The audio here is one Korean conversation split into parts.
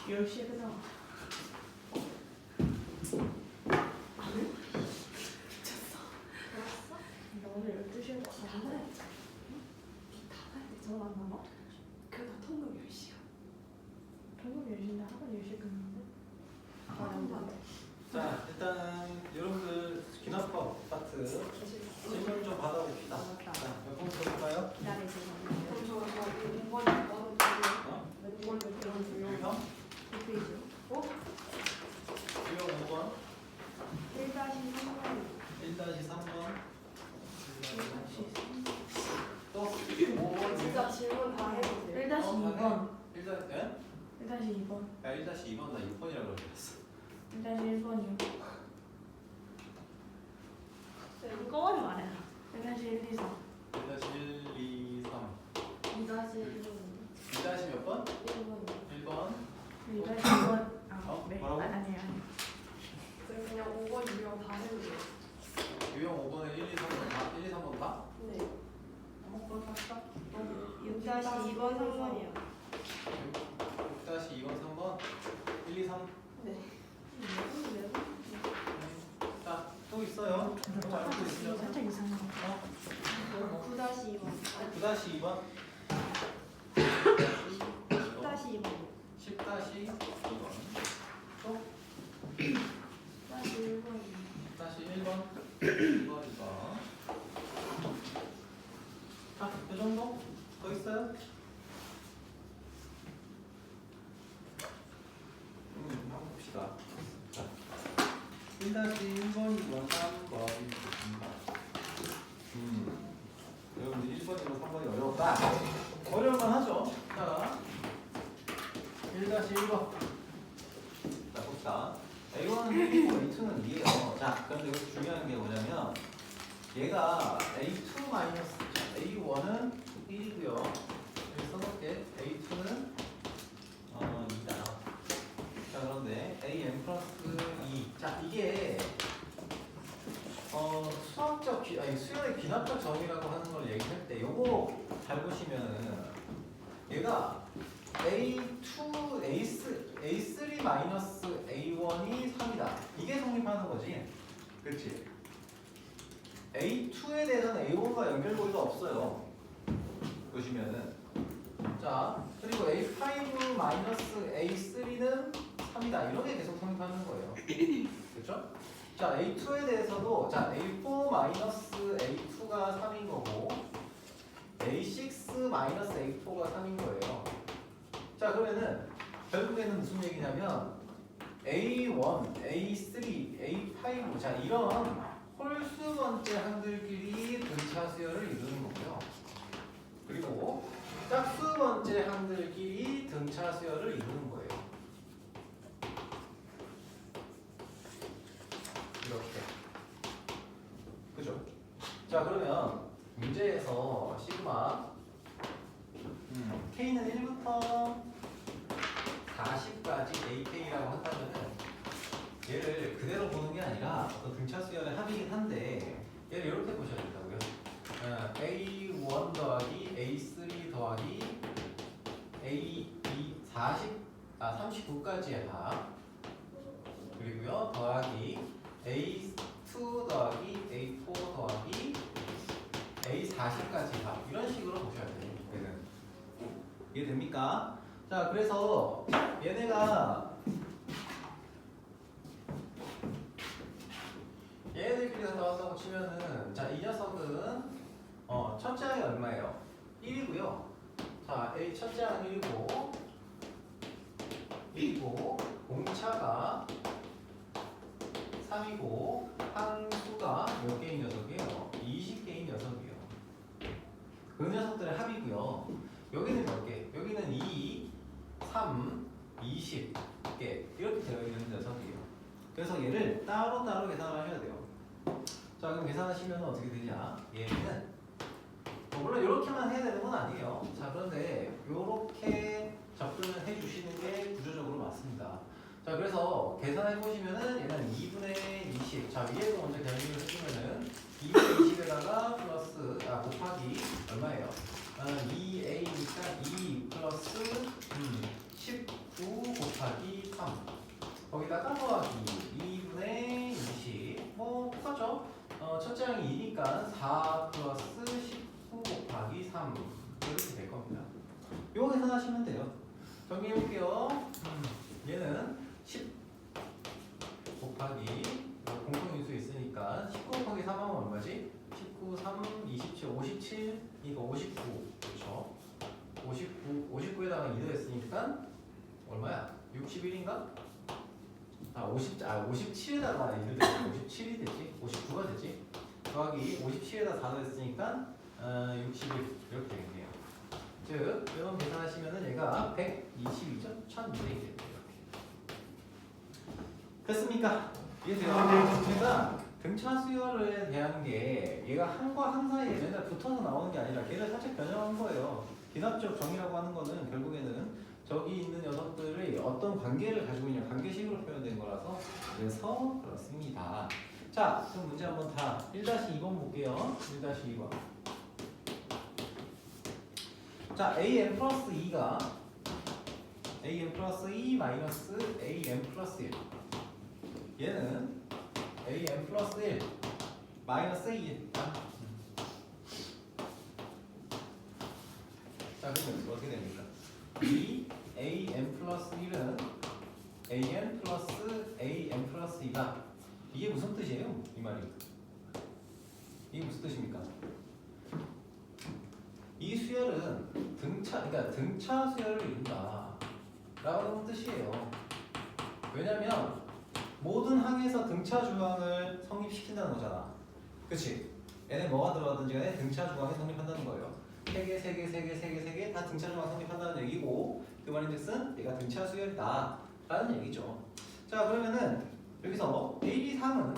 10시에 끝나고. 미쳤어. 알았어? 나 오늘 12시에 가는데 닫아야 돼. 전화 안 나와? 그래도 통금 10시야. 통금 10시인데 학원 10시에 끝나는데? 안 돼. 자, 일단은 여러분들 기납법 파트 질문 좀 받아봅시다. 자, 몇 번 들어볼까요? 기다리세요. 그럼 저 5번 어? 몇 페이지요? 유형 5번, 1-3번. 1-3번, 또 5번 진짜 질문 다 해주세요. 1-2번. 1-2번? 1-2번. 야, 1-2번 나 6번이라고 그랬어. 1-1번이요. 꺼만 말해라. 1-1, 2, 3. 1-1, 2, 3. 2-1번. 2- 몇 번? 1번. 1번. 2-2번. 아, 어? 네. 뭐라고? 아니에요. 저희 그냥 5번 유형 다 해주세요. 유형 5번에 1, 2, 3번 다? 1, 2, 3번 다? 네. 그렇게 할까? 6-2번 3번이요. 6-2번 3번 1, 2, 3. 네. 자, 또 있어요. 이거 알고 있으면 살짝 이상한 거. 9-2번. 9-2번 10-2번. 10-2번 또 10-1번. 10-1번 2번 자, 이 정도? 더 있어요? 한번 봅시다. 자, 1-1번, 2번, 3번 여러분들 1번, 2번, 3번이 어려웠다. 어려울만 하죠. 자, 1-1번. 자, 봅시다. A1은 1이고 A2는 2예요. 자, 그런데 여기서 중요한 게 뭐냐면 얘가 A2 마이너스 A1은 1이고요. 여기 써놓을게. A2는 2다. 자, 그런데 AM 플러스 2. 자, 이게 수학적 수열의 기납적 정의라고 하는 걸 얘기할 때 요거 잘 보시면은 얘가 A2, A3 마이너스 A1이 3이다. 이게 성립하는 거지. 그렇지? A2에 대해서는 A1과 연결고리가 없어요. 보시면은. 자, 그리고 A5 마이너스 A3는 3이다. 이런 게 계속 성립하는 거예요. 그렇죠? 자, A2에 대해서도 자, A4 마이너스 A2가 3인 거고 A6 마이너스 A4가 3인 거예요. 자, 그러면은 결국에는 무슨 얘기냐면 A1, A3, A5 자, 이런 홀수 번째 항들끼리 등차 수열을 이루는 거고요. 그리고 짝수 번째 항들끼리 등차 수열을 이루는 거예요. 이렇게. 그죠? 자, 그러면 문제에서 시그마 K는 1부터 40까지 AK라고 한다면은 얘를 그대로 보는 게 아니라 어떤 등차 수열의 합이긴 한데 얘를 이렇게 보셔야 된다고요. A1 더하기 A3 더하기 A2 39까지의 합 그리고요 더하기 A2 더하기 A4 더하기 A40까지 합 이런 식으로 보셔야 돼요. 얘는 이해됩니까? 자, 그래서 얘네가 얘네들끼리 나왔다고 치면은 자, 이 녀석은 첫째 항이 얼마예요? 1이고요. 자, A 첫째 항 1이고 공차가 3이고 항수가 몇 개인 녀석이에요? 20개인 녀석이에요. 그 녀석들의 합이고요. 여기는 몇 개? 여기는 2, 3, 20개 이렇게 되어 있는 녀석이에요. 그래서 얘를 따로따로 계산을 하셔야 돼요. 자, 그럼 계산하시면 어떻게 되냐? 얘는 물론 이렇게만 해야 되는 건 아니에요. 자, 그런데 이렇게 접근을 해주시는 게 구조적으로 맞습니다. 자, 그래서 계산해 보시면은 얘는 2분의 20. 자, 위에도 먼저 결립을 해주면은 2분의 20에다가 플러스 곱하기 얼마예요? 2a니까 2 플러스 19 곱하기 계산하시면 돼요. 정리해 볼게요. 얘는 10 곱하기 공통인수 있으니까 19 곱하기 4하면 얼마지? 19, 3, 27, 57 이거 59 그렇죠? 59에다가 2 더했으니까 얼마야? 61인가? 57에다가 2를 더했지 57이 되지 59가 되지 더하기 57에다 4 더했으니까 61 이렇게 되겠네요. 즉 이런 계산하시면은 얘가 122점 1200이 됩니다. 됐습니까? 이해돼요? 그러니까 등차 수열에 대한 게 얘가 한과 한 사이에 맨날 붙어서 나오는 게 아니라 걔를 살짝 변형한 거예요. 기납적 정의라고 하는 거는 결국에는 저기 있는 녀석들이 어떤 관계를 가지고 있냐 관계식으로 표현된 거라서 그래서 그렇습니다. 자, 그럼 문제 한번 다 1-2번 볼게요. 1-2번. 자, am 플러스 2가 am 플러스 2 마이너스 am 플러스 1 얘는 am 플러스 1 마이너스 2 자, 그러면 어떻게 됩니까? 이 am 플러스 1은 am 플러스 am 플러스 2가 이게 무슨 뜻이에요? 이 말이 이게 무슨 뜻입니까? 이 수열은 그러니까 등차 수열을 이룬다 라는 뜻이에요. 왜냐면 모든 항에서 등차 주항을 성립시킨다는 거잖아. 그치? 얘네 뭐가 들어가든지 간에 등차 주항이 성립한다는 거예요. 3개 다 등차 주항 성립한다는 얘기고 그 말인즉슨 얘가 등차 수열이다 라는 얘기죠. 자, 그러면은 여기서 A, B, 3은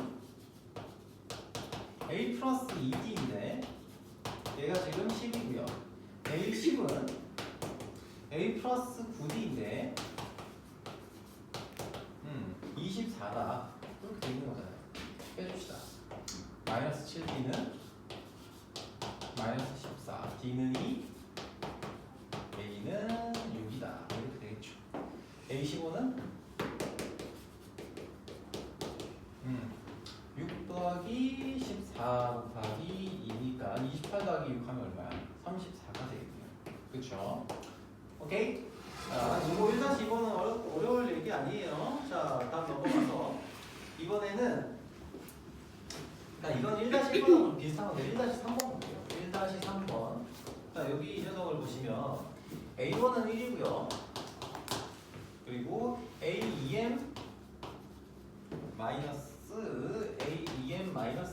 A 플러스 2D인데 얘가 지금 10이고요. A 10은 A 플러스 9D인데 24다. 이렇게 되는 거잖아요. 빼줍시다. 마이너스 7D는 마이너스 14, D는 2, A는 6이다. 이렇게 되겠죠. A 15는 6 더하기 14 곱하기 2니까 28 더하기 6 하면 얼마야? 34가 되겠네요. 그쵸? 오케이? 자, 이거 1-2번은 어려울 얘기 아니에요. 자, 다음 넘어가서 이번에는 그러니까 이건 1-1번하고 비슷한 건데 1-3번 볼게요. 1-3번. 자, 여기 이 녀석을 보시면 A1은 1이고요. 그리고 A2M 마이너스 A2M 마이너스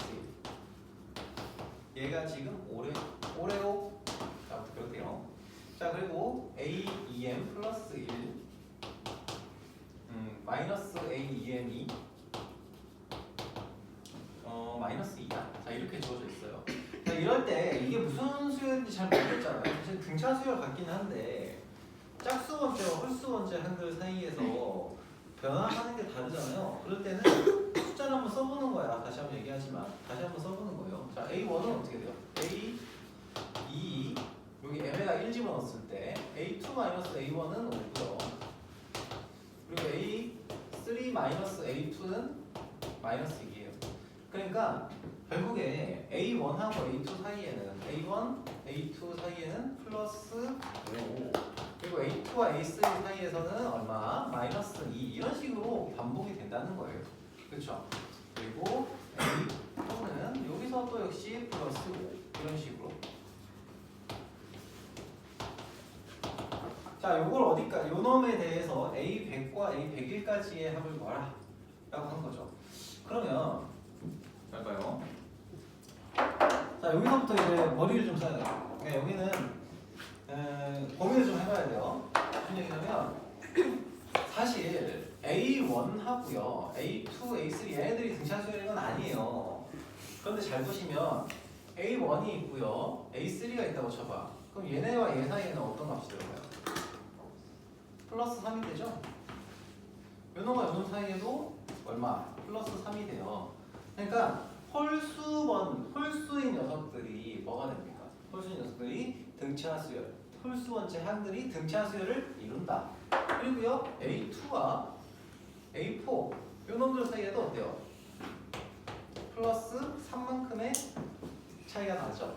1. 얘가 지금 오레오 자, 그럴게요. 자, 그리고 A2M 플러스 1 마이너스 A2M이 마이너스 2다. 자, 이렇게 주어져 있어요. 자, 이럴 때 이게 무슨 수열인지 잘 모르겠잖아요. 사실 등차 수열 같긴 한데 짝수 원체와 홀수 원체 한들 사이에서 변화하는 게 다르잖아요. 그럴 때는 숫자를 한번 써보는 거야. 다시 한번 얘기하지만 다시 한번 써보는 거예요. 자, A1은 어떻게 돼요? A2 여기 m에다 1 집어넣었을 때 A2 마이너스 A1은 5고요. 그리고 A3 마이너스 A2는 마이너스 2예요. 그러니까 결국에 A1하고 A2 사이에는 A1, A2 사이에는 플러스 5 그리고 A2와 A3 사이에서는 얼마? 마이너스 2 이런 식으로 반복이 된다는 거예요. 그렇죠? 그리고 A4는 여기서 또 역시 플러스 5 이런 식으로. 자, 요걸 어디까지, 요 놈에 대해서 A100과 A101까지의 합을 구하라 라고 한 거죠. 그러면 잘 봐요. 자, 여기서부터 이제 머리를 좀 써야 돼요. 그러니까 여기는 고민을 좀 해봐야 돼요. 무슨 얘기냐면 사실 A1하고요 A2, A3 얘네들이 등차 수열인 건 아니에요. 그런데 잘 보시면 A1이 있고요 A3가 있다고 쳐봐. 그럼 얘네와 얘 사이에는 어떤 값이 들어가요? 플러스 3이 되죠? 요놈과 요놈 사이에도 얼마? 플러스 3이 돼요. 그러니까 홀수인 녀석들이 뭐가 됩니까? 홀수인 녀석들이 등차 수열, 홀수 원체 항들이 등차 수열을 이룬다. 그리고요 A2와 A4 요 놈들 사이에도 어때요? 플러스 3만큼의 차이가 나죠.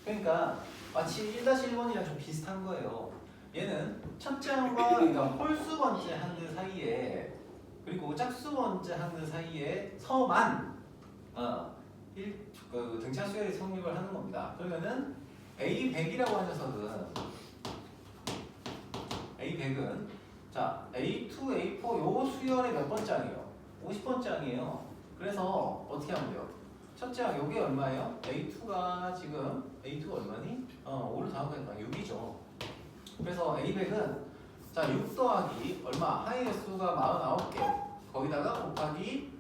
그러니까 마치 1-1번이랑 좀 비슷한 거예요. 얘는 첫째 항과 그러니까 홀수 번째 항들 사이에 그리고 짝수 번째 항들 사이에서만 등차 수열이 성립을 하는 겁니다. 그러면은 A100이라고 하는 녀석은 A100은 자 A2, A4 요 수열의 몇 번째 항이에요? 50번째 항이에요. 그래서 어떻게 하면 돼요? 첫째 항 요게 얼마예요? A2가 지금 A2가 얼마니? 5를 더하면 6이죠. 그래서 A100은 자 6 더하기 얼마? 항의 개수가 49개 거기다가 곱하기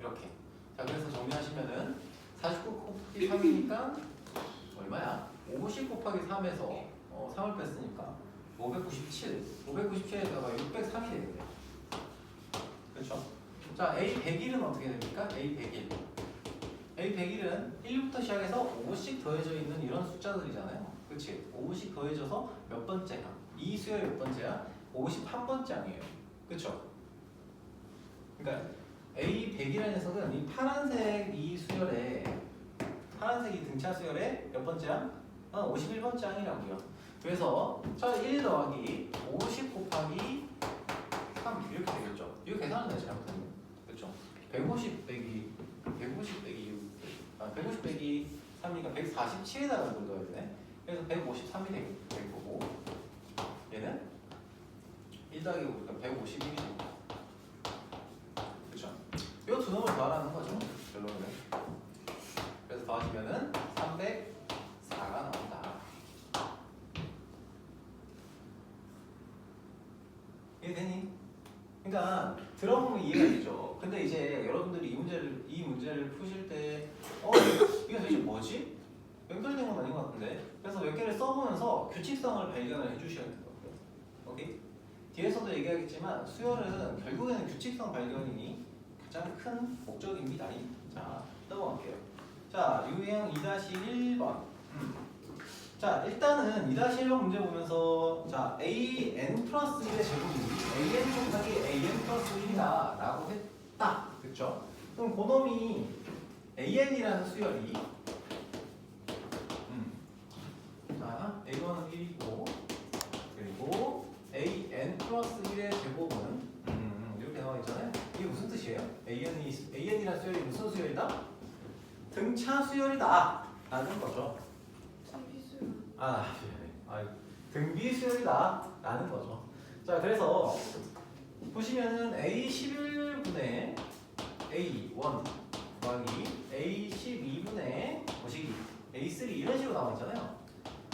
이렇게 자 그래서 정리하시면은 49 곱하기 3이니까 얼마야? 50 곱하기 3에서 3을 뺐으니까 597에다가 603이 되겠네. 그렇죠? 자 A101은 어떻게 됩니까? A101은 1부터 시작해서 5씩 더해져 있는 이런 숫자들이잖아요. 그치? 5씩 더해져서 몇 번째야? 이 수열이 몇 번째야? 51번째 항이에요. 그쵸? 그러니까 A100이라는 녀석은 이 파란색 이 수열에 파란색 이 등차 수열의 몇 번째야? 51번째 항이라고요. 그래서 저 1 더하기 50 곱하기 3 이렇게 되겠죠. 이거 계산은 내가 잘못했네. 그렇죠? 150 빼기 3이니까 147에다가 이걸 넣어야 되네. 그래서 153이 될 거고 얘는 1 더하기 5니까 151이 되고 그렇죠? 이 두 놈을 더하라는 거죠. 결론은. 그래서 더하시면은 304가 나온다. 이해되니? 그러니까 들어보면 이해가 되죠. 근데 이제 여러분들이 이 문제를 푸실 때 이게 도대체 뭐지? 연결된 건 아닌 것 같은데. 그래서 몇 개를 써보면서 규칙성을 발견을 해주셔야 돼요. 오케이? 뒤에서도 얘기하겠지만 수열은 결국에는 규칙성 발견이 가장 큰 목적입니다. 자, 넘어갈게요. 자, 유형 2-1번. 자, 일단은 2-1번 문제 보면서 자, AN 플러스 1의 제곱이 AN 곱하기 AN 플러스 1이다 라고 했다. 그쵸? 그럼 그놈이 AN이라는 수열이 자, A1은 1이고 그리고 AN 플러스 1의 제곱은 이렇게 나와 있잖아요. 이게 무슨 뜻이에요? AN이라는 수열이 무슨 수열이다? 등차 수열이다 라는 거죠. 등비 수열이다 라는 거죠. 자, 그래서 보시면은 A11분의 A1 더하기 A12분의 거시기 A3 이런 식으로 나와 있잖아요.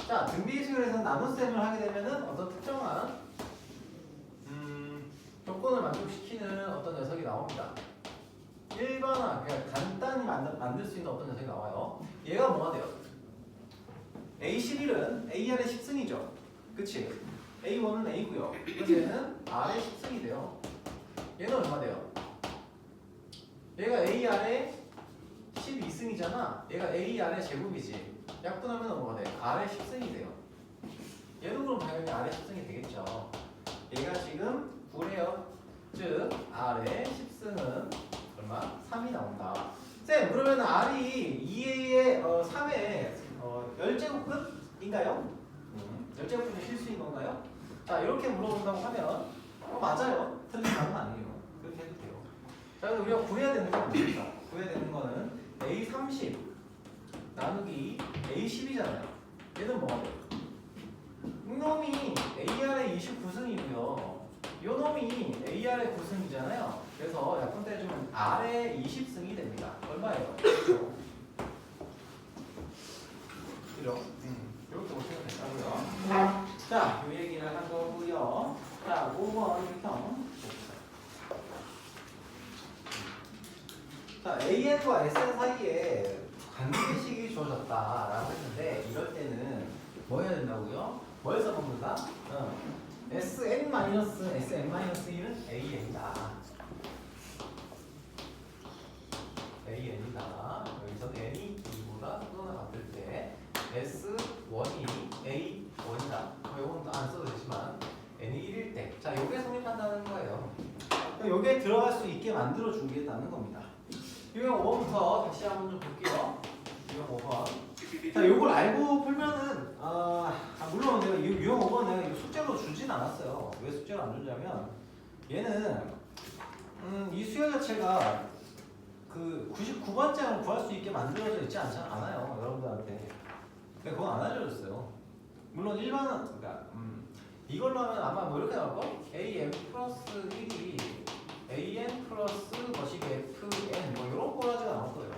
자, 등비 수열에서 나눗셈을 하게 되면은 어떤 특정한 조건을 만족시키는 어떤 녀석이 나옵니다. 일반화, 그냥 간단히 만들 수 있는 어떤 녀석이 나와요. 얘가 뭐가 돼요? A11은 A 아래 10승이죠. 그치? A1은 A고요. 그래서 얘는 R의 10승이 돼요. 얘는 얼마 돼요? 얘가 A 아래 12승이잖아. 얘가 A 아래 제곱이지. 약분하면 뭐가 돼? R의 10승이 돼요. 얘도 그럼 당연히 R의 10승이 되겠죠. 얘가 지금 9래요. 즉 R의 10승은 얼마? 3이 나온다. 쌤, 그러면 R이 2A의 3의 열제곱근인가요? 열제곱근이 실수인 건가요? 자, 이렇게 물어본다고 하면 맞아요. 틀린 답은 아니에요. 그렇게 해도 돼요. 자, 그래서 우리가 구해야 되는 건 뭡니까? 구해야 되는 거는 A30 나누기 A10이잖아요. 얘는 뭐가 돼요? 이놈이 AR의 29승이고요. 요놈이 AR의 9승이잖아요. 그래서 약분 떼주면 R의 20승이 됩니다. 얼마예요? 그죠? 이렇게 보시면 된다고요. 자, 이 얘기를 한 거고요. 자, 5번 형. 자, AN과 SN 사이에 관계식이 주어졌다라고 했는데 이럴 때는 뭐 해야 된다고요? 뭘 써먹는다? SN-SN-1은 AN이다. AN이다. 여기서 N이 2보다 크거나 같을 때 S1이 A1이다. 이건 안 써도 되지만 N이 1일 때. 자, 요게 성립한다는 거예요. 요게 들어갈 수 있게 만들어 주겠다는 겁니다. 유형 5번부터 다시 한번 좀 볼게요. 유형 5번. 자, 요걸 알고 풀면은 물론 주진 않았어요. 왜 숙제를 안 주냐면 얘는 이 수요 자체가 그 99번째를 구할 수 있게 만들어져 있지 않아요. 여러분들한테. 근데 그건 안 알려줬어요. 물론 일반은 그러니까 이걸로 하면 아마 뭐 이렇게 나올 걸? am 플러스 1이 an 플러스 거시기 fn 뭐 이런 꼬라지가 나올 거예요.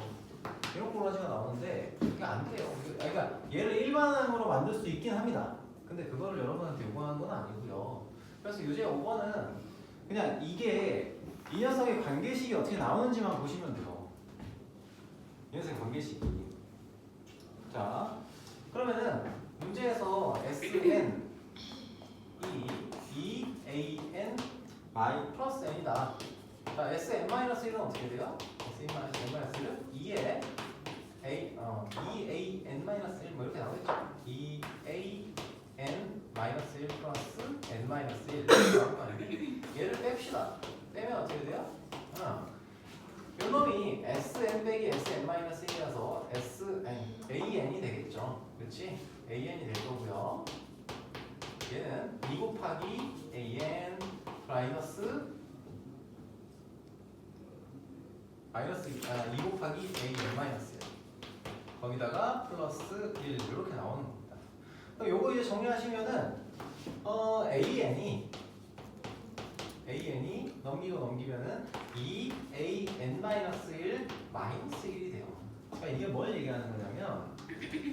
이런 꼬라지가 나오는데 그게 안 돼요. 그러니까 얘를 일반항으로 만들 수 있긴 합니다. 근데 그거를 여러분한테 요구하는 건 아니고요. 그래서 유제 5번은 그냥 이게 이 녀석의 관계식이 어떻게 나오는지만 보시면 돼요. 이 녀석의 관계식이. 자, 그러면은 문제에서 SN 이 EAN 플러스 N이다. 자, SN-1은 어떻게 돼요? SN-1은 2에 EAN-1 뭐 이렇게 나오겠죠? EAN-1 플러스 N-1 얘를 뺍시다. 빼면 어떻게 돼요? 요 놈이 SN 빼기 SN-1이라서 AN이 되겠죠. 그렇지? AN이 될 거고요. 얘는 2 곱하기 AN 마이너스 2 곱하기 AN 마이너스요. 거기다가 플러스 1 이렇게 나오는 겁니다. 그럼 요거 이제 정리하시면은 AN이 넘기면은 2AN-1 마이너스 1이 돼요. 그러니까 이게 뭘 얘기하는 거냐면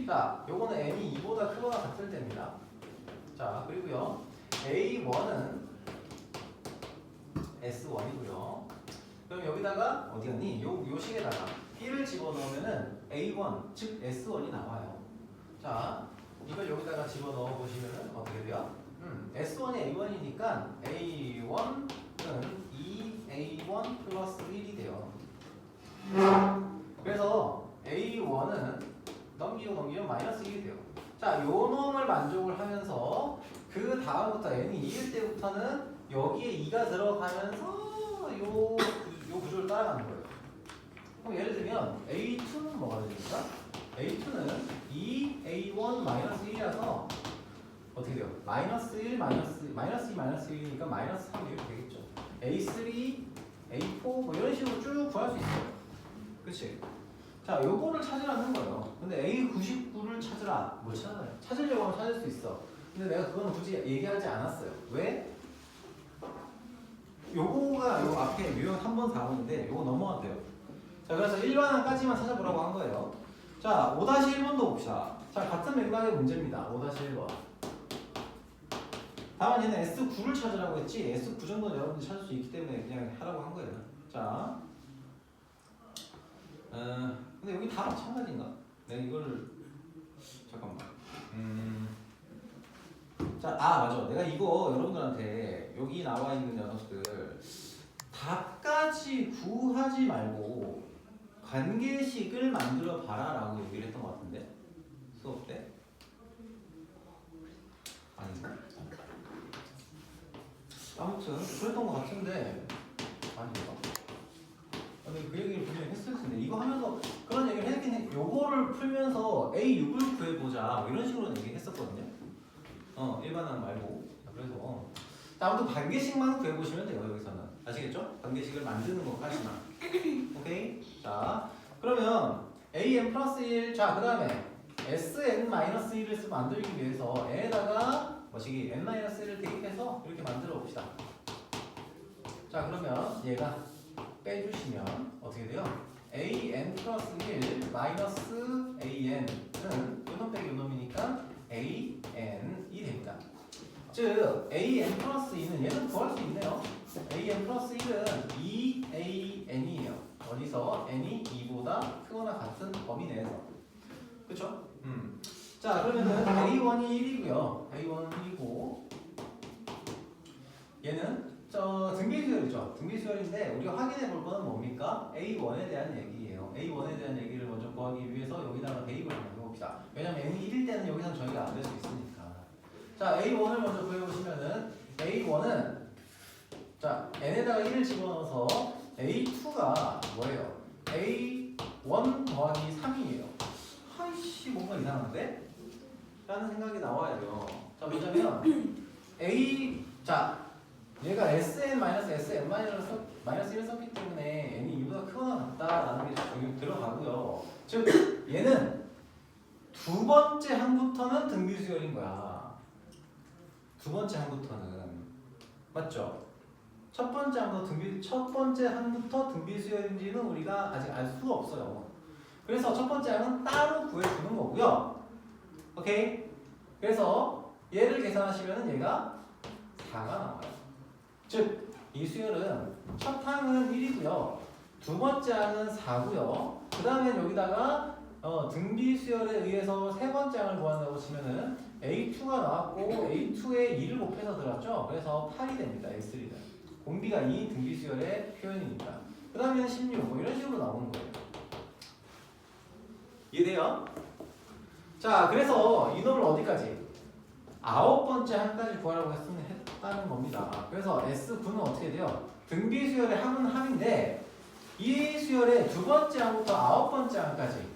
자, 요거는 n이 2보다 크거나 같을 때입니다. 자, 그리고요 A1은 S1이고요. 그럼 여기다가 어디 갔니? 요 식에다가 1을 집어넣으면은 A1 즉 S1이 나와요. 자, 이걸 여기다가 집어넣어 보시면은 어떻게 돼요? S1이 A1이니까 A1은 2A1 플러스 1이 돼요. 그래서 A1은 넘기면 마이너스 1이 돼요. 자, 요 놈을 만족을 하면서 그 다음부터 n이 2일 때부터는 여기에 2가 들어가면서 요 구조를 따라가는 거예요. 그럼 예를 들면 A2는 뭐가 됩니까? A2는 2A1 마이너스 1이라서 어떻게 돼요? 마이너스 1 마이너스 1이니까 마이너스 3 이렇게 되겠죠. A3, A4 뭐 이런 식으로 쭉 구할 수 있어요. 그렇지? 자, 요거를 찾으라는 거예요. 근데 A99를 찾으라. 뭘 찾아요? 찾으려고 하면 찾을 수 있어. 근데 내가 그거는 굳이 얘기하지 않았어요. 왜? 요거가 요 앞에 유형 3번 4번인데 요거 넘어가도 돼요. 자, 그래서 1번까지만 찾아보라고 한 거예요. 자, 5-1번도 봅시다. 자, 같은 맥락의 문제입니다. 5-1번. 다만 얘는 S9를 찾으라고 했지 S9 정도는 여러분들이 찾을 수 있기 때문에 그냥 하라고 한 거예요. 자, 근데 여기 다 마찬가지인가? 내가 이거를 잠깐만. 자, 맞아. 내가 이거 여러분들한테 여기 나와 있는 녀석들 답까지 구하지 말고 관계식을 만들어 봐라라고 얘기를 했던 것 같은데 수업 때 아닌가? 아무튼 그랬던 것 같은데 아닌가? 근데 그 얘기를 분명히 했을 텐데 이거 하면서 그런 얘기를 했긴 해. 요거를 풀면서 A6을 구해보자 뭐 이런 식으로 얘기했었거든요. 일반항 말고. 그래서 아무튼 관계식만 구해보시면 돼요. 여기서는 아시겠죠? 관계식을 만드는 것까지만. 오케이? 자, 그러면 AN 플러스 1. 자, 그 다음에 SN-1을 만들기 위해서 n에다가 뭐시기 n-1을 대입해서 이렇게 만들어 봅시다. 자, 그러면 얘가 빼주시면 어떻게 돼요? AN 플러스 1 마이너스 AN은 요놈 빼기 요놈이니까 AN이 됩니다. 즉 AN 플러스 2는 얘는 구할 수 있네요. AN 플러스 1은 2AN이에요. 어디서? n이 2보다 크거나 같은 범위 내에서. 그쵸? 자, 그러면은 A1이 1이고요. A1은 1이고 얘는 등비수열이죠. 등비수열인데 우리가 확인해 볼 거는 뭡니까? A1에 대한 얘기예요. A1에 대한 얘기를 먼저 구하기 위해서 여기다가 대입을 한번 해봅시다. 왜냐면 n이 1일 때는 여기서 저희가 안 될 수 있으니까. 자, A1을 먼저 구해보시면은 A1은 자 n에다가 1을 집어넣어서 A2가 뭐예요? A1 더하기 3이에요. 하이씨 뭔가 이상한데? 라는 생각이 나와요. 자, 뭐냐면 자 얘가 Sn-Sn-1을 썼기 때문에 n이 2보다 크거나 같다라는 게 여기 들어가고요. 즉 얘는 두 번째 항부터는 등비수열인 거야. 두 번째 항부터는 맞죠? 첫 번째 항부터 등비수열인지는 우리가 아직 알 수가 없어요. 그래서 첫 번째 항은 따로 구해주는 거고요. 오케이? 그래서 얘를 계산하시면 얘가 4가 나와요. 즉, 이 수열은 첫 항은 1이고요. 두 번째 항은 4고요. 그 다음에 여기다가 등비수열에 의해서 세 번째 항을 구한다고 치면은 A2가 나왔고 A2에 2를 곱해서 들어왔죠. 그래서 8이 됩니다. A3는. 공비가 2 등비수열의 표현이니까. 그 다음에는 16 뭐 이런 식으로 나오는 거예요. 이해돼요? 자, 그래서 이놈을 어디까지? 9번째 항까지 구하라고 했다는 겁니다. 그래서 S9는 어떻게 돼요? 등비수열의 항은 함인데 이 수열의 두 번째 항부터 9번째 항까지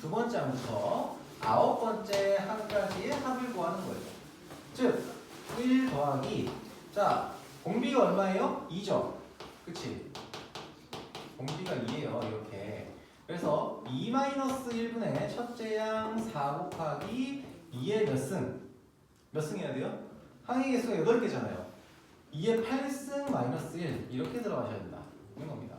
두 번째 항부터 9번째 항까지의 합을 구하는 거예요. 즉 1 더하기 자 공비가 얼마예요? 2죠. 그치? 공비가 2예요. 이렇게. 그래서 2-1분의 첫째 항 4 곱하기 2의 몇 승? 몇 승해야 돼요? 항의 개수가 8개잖아요. 2의 8승 마이너스 1 이렇게 들어가셔야 된다. 이런 겁니다.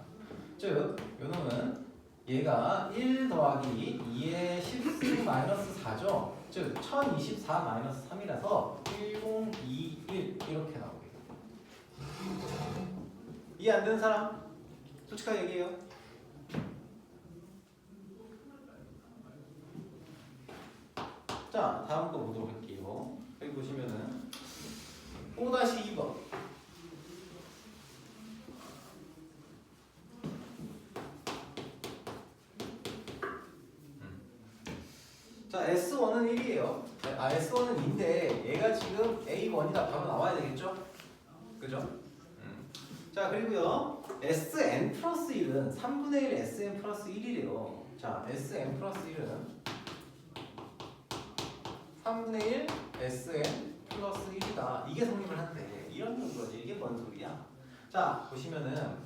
즉 요놈은 얘가 1 더하기 2의 10승 마이너스 4죠. 즉 1024 마이너스 3이라서 1021 이렇게 나오게. 이해 안 되는 사람? 솔직하게 얘기해요. 자, 다음 거 보도록 할게요. 여기 보시면은 5-2번. 자, S1은 1이에요. S1은 2인데 얘가 지금 A1이다. 바로 나와야 되겠죠? 그죠? 자, 그리고요. Sn 플러스 1은 3분의 1 Sn 플러스 1이래요. 자, Sn 플러스 1은 3분의 1 Sn 플러스 1이다. 이게 성립을 한대. 이런 거지. 이게 뭔 소리야? 자, 보시면은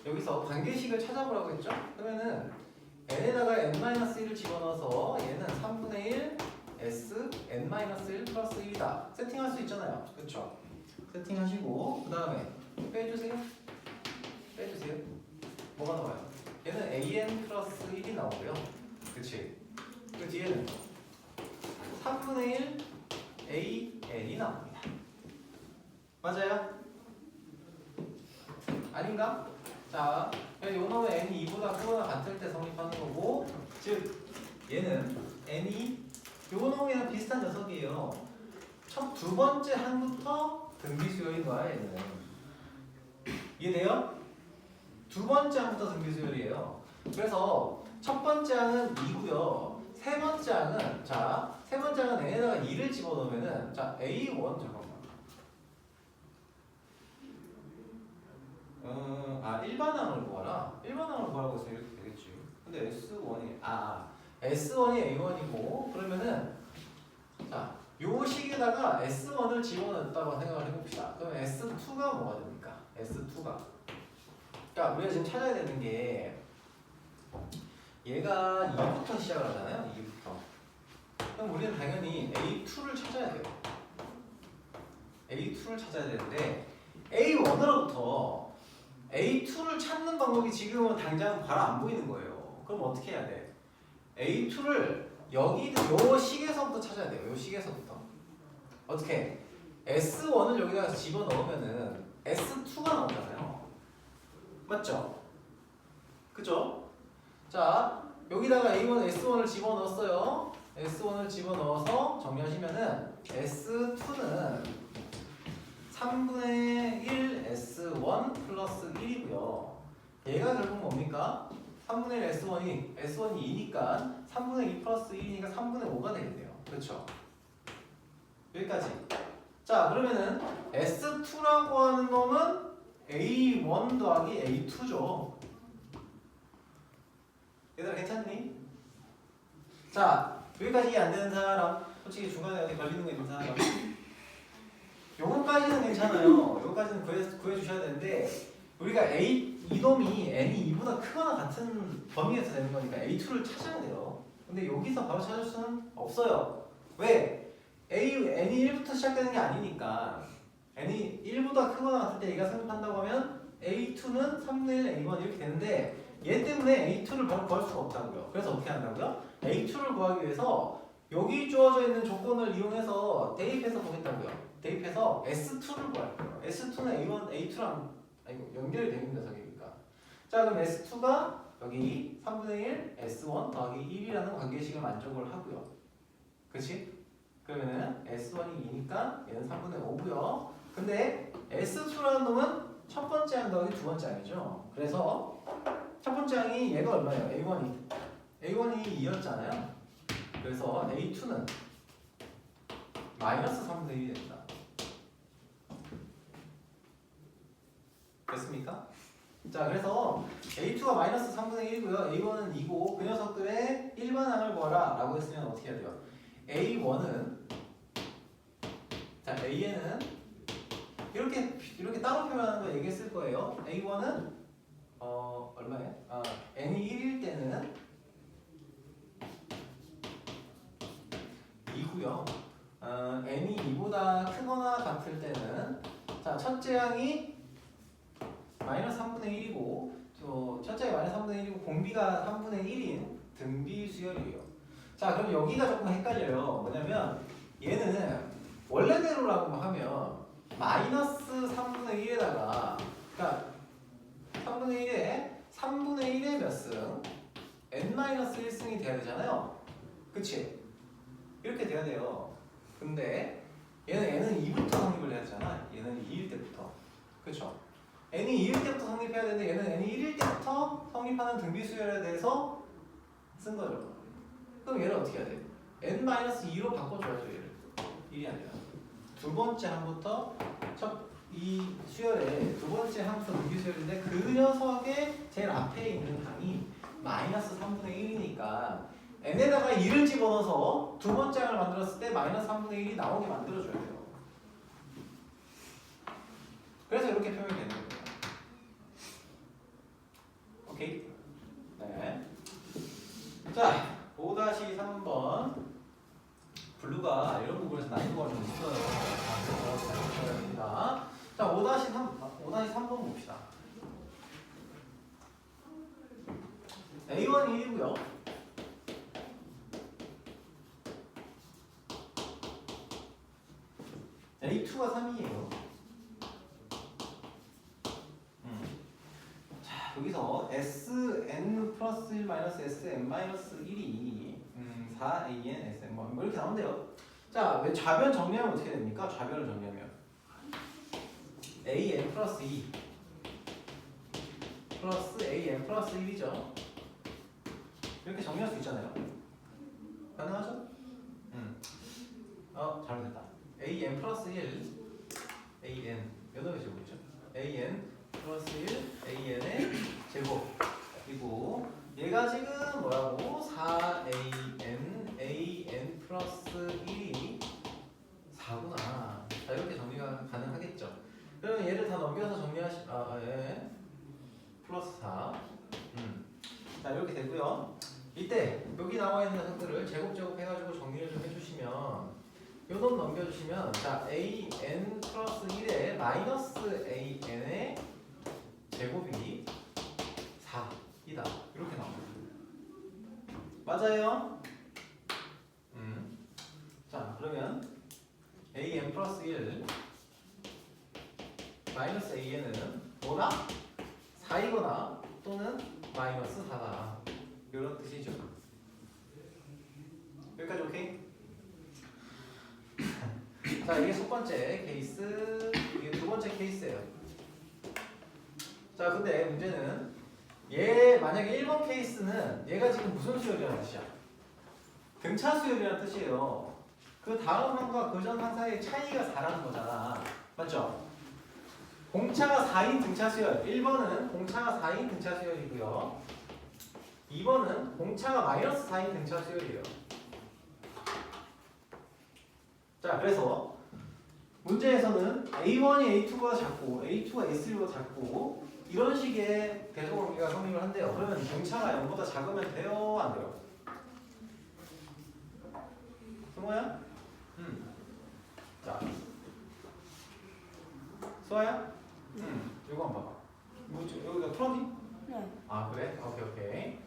여기서 관계식을 찾아보라고 했죠? 그러면은 n에다가 n-1을 집어넣어서 얘는 3분의 1 Sn-1 플러스 1이다. 세팅할 수 있잖아요. 그쵸? 세팅하시고 그 다음에 빼주세요. 빼주세요. 뭐가 나와요? 얘는 an 플러스 1이 나오고요. 그치? 그 뒤에는 3분의 1 an이 나옵니다. 맞아요? 아닌가? 자, 요놈은 n이 2보다 크거나 같을 때 성립하는 거고, 즉 얘는 n이 요놈이랑 비슷한 녀석이에요. 첫 두 번째 항부터 등비수열인 거야. 얘는 이해돼요? 두 번째 항부터 등비수열이에요. 그래서 첫 번째 항은 2고요. 세 번째 항은 세 번째 항은 n에다가 2를 집어넣으면은 A1 잠깐만. 일반항을 구하라. 일반항을 구하라고 해서 이렇게 되겠지. 근데 S1이 S1이 A1이고 그러면은 요 식에다가 S1을 집어넣었다고 생각을 해봅시다. 그럼 S2가 뭐가 됩니까? S2가 그러니까 우리가 지금 찾아야 되는 게 얘가 2부터 시작을 하잖아요. 2부터. 그럼 우리는 당연히 A2를 찾아야 돼요. A2를 찾아야 되는데 A1으로부터 A2를 찾는 방법이 지금은 당장 바로 안 보이는 거예요. 그럼 어떻게 해야 돼? A2를 요 식에서부터 찾아야 돼요. 요 식에서부터. 어떻게? S1을 여기다가 집어넣으면은 S2가 나오잖아요. 맞죠? 그죠? 자, 여기다가 A1, S1을 집어넣었어요. S1을 집어넣어서 정리하시면은 S2는 3분의 1 S1 플러스 1이고요. 얘가 결국 뭡니까? 3분의 1 S1이 2니까 3분의 2 플러스 1이니까 3분의 5가 되겠네요. 그렇죠? 여기까지. 자, 그러면은 S2라고 하는 놈은 A1 더하기 A2죠. 얘들아 괜찮니? 자, 여기까지 이해 안 되는 사람, 솔직히 중간에 어디 걸리는 거 있는 사람, 요거까지는 괜찮아요. 요거까지는 구해주셔야 되는데 우리가 이놈이 n이 2보다 크거나 같은 범위에서 되는 거니까 a2를 찾아야 돼요. 근데 여기서 바로 찾을 수는 없어요. 왜? n이 1부터 시작되는 게 아니니까 n이 1보다 크거나 같을 때 얘가 성립한다고 하면 a2는 3분의 1 a1 이렇게 되는데 얘 때문에 a2를 바로 구할 수가 없다고요. 그래서 어떻게 한다고요? a2를 구하기 위해서 여기 주어져 있는 조건을 이용해서 대입해서 보겠다고요. 대입해서 S2를 구할 거예요. S2는 A1, A2랑 연결이 되는 녀석이니까. 자, 그럼 S2가 여기 3분의 1 S1 더하기 1이라는 관계식을 만족을 하고요. 그치? 그러면은 S1이 2니까 얘는 3분의 5고요. 근데 S2라는 놈은 첫 번째 항 더하기 두 번째 항이죠. 그래서 첫 번째 항이 얘가 얼마예요? A1이 2였잖아요. 그래서 A2는 마이너스 3분의 1이 됩니다. 됐습니까? 자, 그래서 A2가 마이너스 3분의 1이고요. A1은 2고 그 녀석들의 일반항을 구하라 라고 했으면 어떻게 해야 돼요? A1은 자, AN은 이렇게 따로 표현하는 거 얘기했을 거예요. A1은 얼마예요? n이 1일 때는 2고요. n이 2보다 크거나 같을 때는 자, 첫째 항이 마이너스 3분의 1이고 첫째가 마이너스 3분의 1이고 공비가 3분의 1인 등비 수열이에요. 자, 그럼 여기가 조금 헷갈려요. 뭐냐면 얘는 원래대로라고 하면 마이너스 3분의 1에다가 그러니까 3분의 1에 몇 승? n-1승이 돼야 되잖아요. 그치? 이렇게 돼야 돼요. 근데 얘는 2부터 성립을 해야 되잖아. 얘는 2일 때부터. 그쵸? n이 2일 때부터 성립해야 되는데 얘는 n이 1일 때부터 성립하는 등비 수열에 대해서 쓴 거죠. 그럼 얘를 어떻게 해야 돼? n-2로 바꿔줘야죠. 얘를 1이 아니라 두 번째 항부터 이 수열의 두 번째 항부터 등비 수열인데 그 녀석의 제일 앞에 있는 항이 마이너스 3분의 1이니까 n에다가 2를 집어넣어서 두 번째 항을 만들었을 때 마이너스 3분의 1이 나오게 만들어줘야 돼요. 그래서 이렇게 표현이 되는 거예요. 오케이? 네. 자, 5-3번. 블루가 이런 부분에서 난이도가 좀 있어요. 잘 보셔야 됩니다. 자, 5-3번 봅시다. A1이 1이고요. A2가 3이에요. 자, 여기서 Sn 플러스 1 마이너스 Sn 마이너스 1이 4an Sn 뭐 이렇게 나온대요. 자, 왜 좌변 정리하면 어떻게 됩니까? 좌변을 정리하면 an 플러스 2 플러스 an 플러스 1이죠. 이렇게 정리할 수 있잖아요. 가능하죠? 잘못했다. an 플러스 1 an 여덟의 제곱이죠. an 플러스 1 an의 제곱 그리고 얘가 지금 뭐라고? 4an an 플러스 1이 4구나. 자, 이렇게 정리가 가능하겠죠. 그러면 얘를 다 넘겨서 예. 플러스 4 자, 이렇게 되고요. 이때 여기 나와 있는 녀석들을 제곱 해가지고 정리를 좀 해주시면 요 놈 넘겨주시면 자, an 플러스 1에 마이너스 an의 제곱이 4이다. 이렇게 나옵니다. 맞아요? 자, 그러면 an 플러스 1 마이너스 an은 뭐다? 4이거나 또는 마이너스 4다. 이런 뜻이죠. 여기까지 오케이? 자, 이게 첫 번째 케이스, 이게 두 번째 케이스예요. 자, 근데 문제는 얘 만약에 1번 케이스는 얘가 지금 무슨 수열이라는 뜻이야? 등차 수열이라는 뜻이에요. 그 다음 항과 그 전 항 사이의 차이가 4라는 거잖아. 맞죠? 공차가 4인 등차 수열. 1번은 공차가 4인 등차 수열이고요. 2번은 공차가 마이너스 4인 등차 수열이에요. 자, 그래서 문제에서는 A1이 A2보다 작고 A2가 A3보다 작고 이런 식의 대소관계가 성립을 한대요. 그러면 등차가 0보다 작으면 돼요? 안 돼요? 승호야? 자, 수아야? 이거 한번 봐봐. 뭐지? 여기가 풀었니? 네. 아, 그래? 오케이.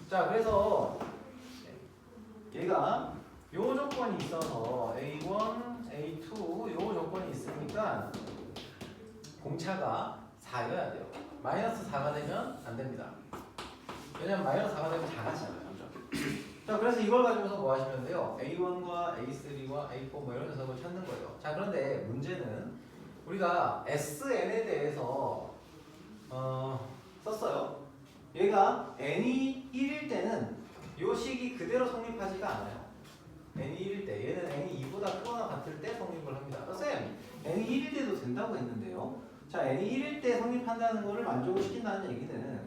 자, 그래서 얘가 요 조건이 있어서 A1, A2 요 조건이 있으니까 공차가 4여야 돼요. 마이너스 4가 되면 안 됩니다. 왜냐면 마이너스 4가 되면 작아지잖아요. 자, 그래서 이걸 가지고서 뭐 하시면 돼요? A1과 A3과 A4 뭐 이런 녀석을 찾는 거예요. 자, 그런데 문제는 우리가 SN에 대해서 썼어요. 얘가 n이 1일 때는 요 식이 그대로 성립하지가 않아요. n이 1일 때 얘는 n이 2보다 크거나 같을 때 성립을 합니다. 쌤, n이 1일 때도 된다고 했는데요. 자, n이 1일 때 성립한다는 것을 만족을 시킨다는 얘기는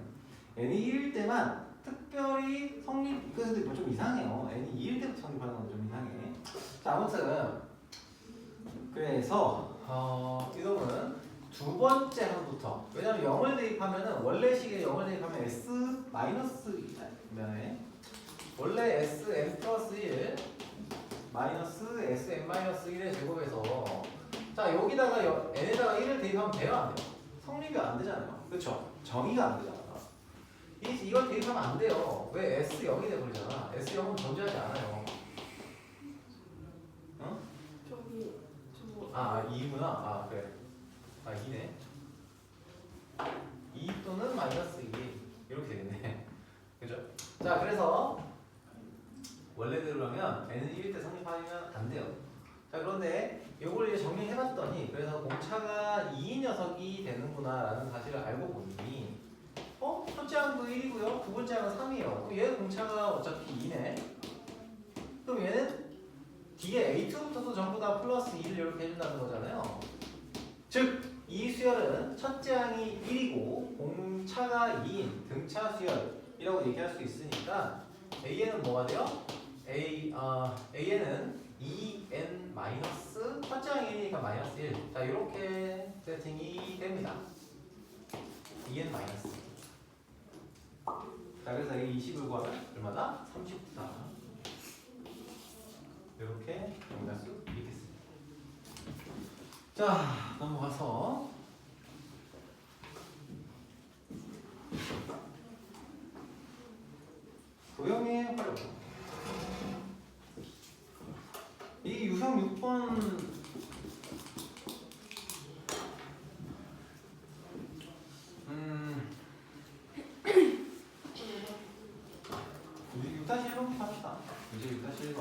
n이 1일 때만 특별히 성립, 그래서 좀 이상해요. n이 2일 때부터 성립하는 건 좀 이상해. 자, 아무튼 그래서 이 놈은 두 번째 항부터, 왜냐면 0을 대입하면은 원래 식에 0을 대입하면 s 마이너스면에 원래 sn 플러스 1 마이너스 sn 마이너스 1의 제곱에서 자, 여기다가 n에다가 1을 대입하면 돼요, 안 돼요? 성립이 안 되잖아요. 그렇죠? 정의가 안 되잖아. 이걸 대입하면 안 돼요. 왜? s 0이 돼버리잖아. s 0은 존재하지 않아요. 어? 저기 저거. 아, 2구나. 아, 그래. 아, 2네. 2 또는 마이너스 2 이렇게 되겠네. 그죠? 자, 그래서 원래대로라면 n은 1일 때 성립하면 안 돼요. 자, 그런데 이걸 이제 정리해봤더니 그래서 공차가 2인 녀석이 되는구나 라는 사실을 알고 보니 첫째 항도 1이고요. 두 번째 항은 3이에요. 그럼 얘 공차가 어차피 2네. 그럼 얘는 뒤에 A2부터도 전부 다 플러스 2를 이렇게 해준다는 거잖아요. 즉, 이 수열은 첫째 항이 1이고 공차가 2인 등차 수열이라고 얘기할 수 있으니까 AN은 뭐가 돼요? AN은 2n 마이너스 첫째 항이 1이니까 마이너스 1. 자, 이렇게 세팅이 됩니다. 2n 마이너스. 자, 그래서 이 20을 구하면 얼마다? 39다. 이렇게 정리할 수 있겠습니다. 자, 넘어가서 도형의 활용. 이 유형 6번 우리 6-1번 합시다. 이제 6-1번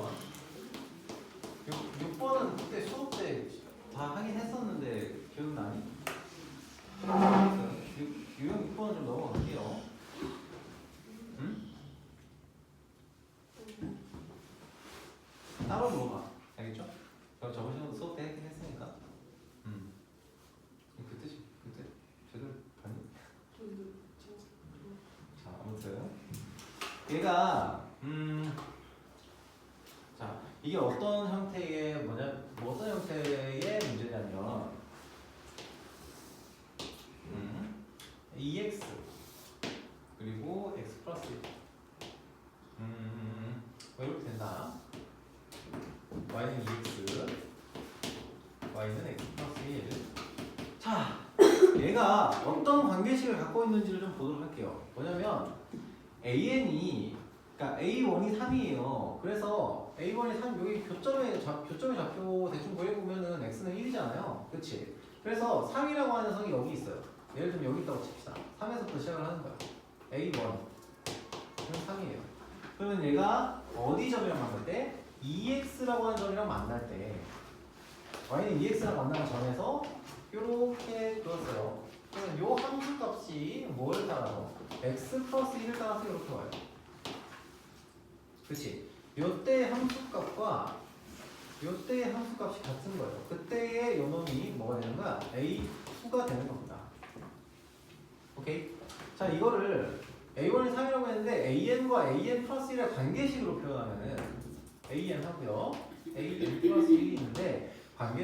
6번은 그때 수업 때 다 하긴 했었는데 기억나니? 유형 6번은 좀 넘어갈게요. 응? 따로 물어봐. 알겠죠? 저번 시간도 수업 때 했긴 했으니까. 그때 제대로 봤니? 자, 아무튼 얘가 자, 이게 어떤 형태의 어떤 형태의 문제냐면 EX 그리고 X 플러스 1 이렇게 된다. Y는 EX Y는 X 플러스 1. 자, 얘가 어떤 관계식을 갖고 있는지를 좀 보도록 할게요. 뭐냐면 AN이 그러니까 A1이 3이에요. 그래서 A1이 3 여기 교점의 좌표 대충 구해보면은 X는 1이잖아요. 그치? 그래서 3이라고 하는 녀석이 여기 있어요. 예를 들면 여기 있다고 칩시다. 3에서부터 시작을 하는 거야. A1 그럼 3이에요. 그러면 얘가 어디 점이랑 만날 때? EX라고 하는 점이랑 만날 때 Y는 EX랑 만나는 점에서 이렇게 그었어요. 그러면 요 함수 값이 뭐를 따라서? X 플러스 1을 따라서 이렇게 와요. 그치? 요때의 함수값과 요때의 함수값이 같은 거예요. 그때의 요놈이 뭐가 되는 거야? A2가 되는 겁니다. 오케이? 자, 이거를 A1이 3이라고 했는데 AN과 AN 플러스 1의 관계식으로 표현하면은 AN 하고요. AN 플러스 1이 있는데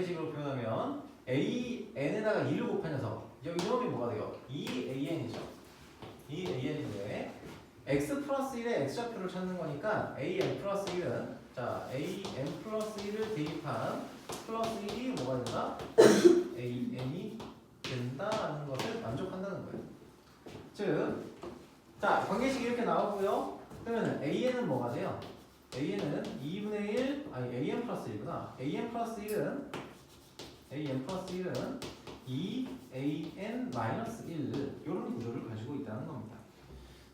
관계식으로 표현하면 AN에다가 2를 곱한 녀석 이놈이 뭐가 돼요? 2AN이죠. 2AN인데 x 플러스 1의 x좌표를 찾는 거니까 AN 플러스 1은 자 AN 플러스 1을 대입한 플러스 1이 뭐가 된다? AN이 된다라는 것을 만족한다는 거예요. 즉, 자 관계식이 이렇게 나오고요. 그러면 AN은 뭐가 돼요? AN은 2분의 1, 아니 AN 플러스 1구나. AN 플러스 1은 2AN 마이너스 1 이런 구조를 가지고 있다는 겁니다.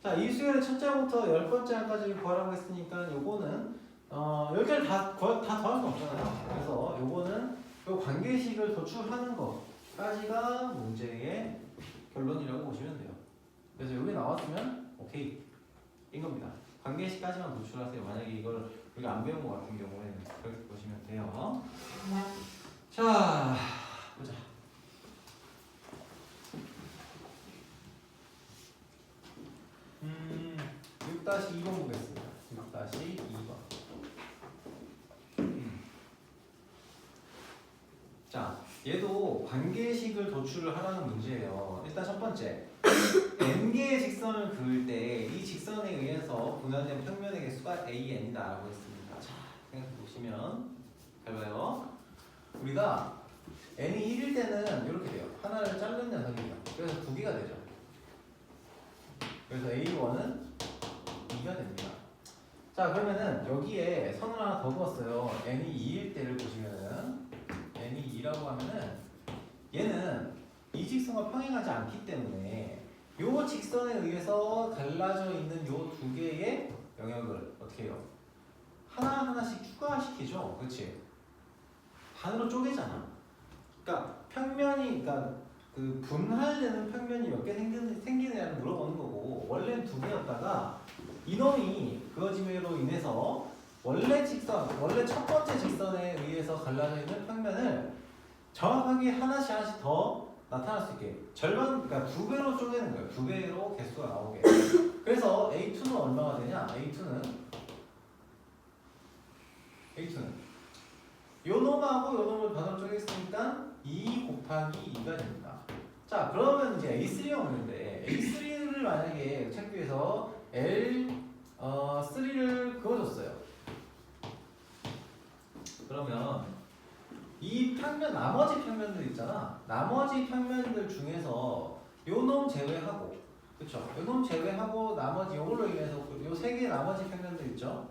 자, 이 수열의 첫째부터 10번째 항까지를 구하라고 했으니까 요거는 10개를 다 더할 수 없잖아요. 그래서 요거는 요 관계식을 도출하는 것까지가 문제의 결론이라고 보시면 돼요. 그래서 여기 나왔으면 오케이 인 겁니다. 관계식까지만 도출하세요. 만약에 이걸 우리가 안 배운 것 같은 경우에는 그렇게 보시면 돼요. 자, 보자. 6-2번 보겠습니다. 6-2번. 자, 얘도 관계식을 도출을 하라는 문제예요. 일단 첫 번째, n개의 직선을 그을 때 이 직선에 의해서 분할된 평면의 개수가 an이다라고 했습니다. 자, 생각해 보시면 잘 봐요. 우리가 n이 1일 때는 이렇게 돼요. 하나를 자른 녀석이에요. 그래서 두 개가 되죠. 그래서 a1은 2가 됩니다. 자, 그러면은 여기에 선을 하나 더 그었어요. n이 2일 때를 보시면은 n이 2라고 하면은 얘는 이 직선과 평행하지 않기 때문에 요 직선에 의해서 갈라져 있는 요 두 개의 영역을 어떻게 해요? 하나하나씩 추가시키죠. 그렇지? 반으로 쪼개잖아. 그러니까 평면이, 그러니까 그 분할되는 평면이 몇 개 생기느냐를 물어보는 거고, 원래는 두 개였다가 이놈이 그어짐으로 인해서 원래 첫 번째 직선에 의해서 갈라져 있는 평면을 정확하게 하나씩 더 나타날 수 있게 절반, 그러니까 두 배로 쪼개는 거예요. 두 배로 개수가 나오게. 그래서 A2는 얼마가 되냐? A2는 요 놈하고 요 놈을 반으로 쪼갰으니까 2 곱하기 2가 됩니다. 자, 그러면 이제 A3가 오는데 A3를 만약에 찾기 위해서 L3를 그어줬어요. 그러면 이 평면, 나머지 평면들 있잖아. 나머지 평면들 중에서 요 놈 제외하고, 그쵸? 요 놈 제외하고 나머지 요걸로 인해서 요 세 개의 나머지 평면들 있죠?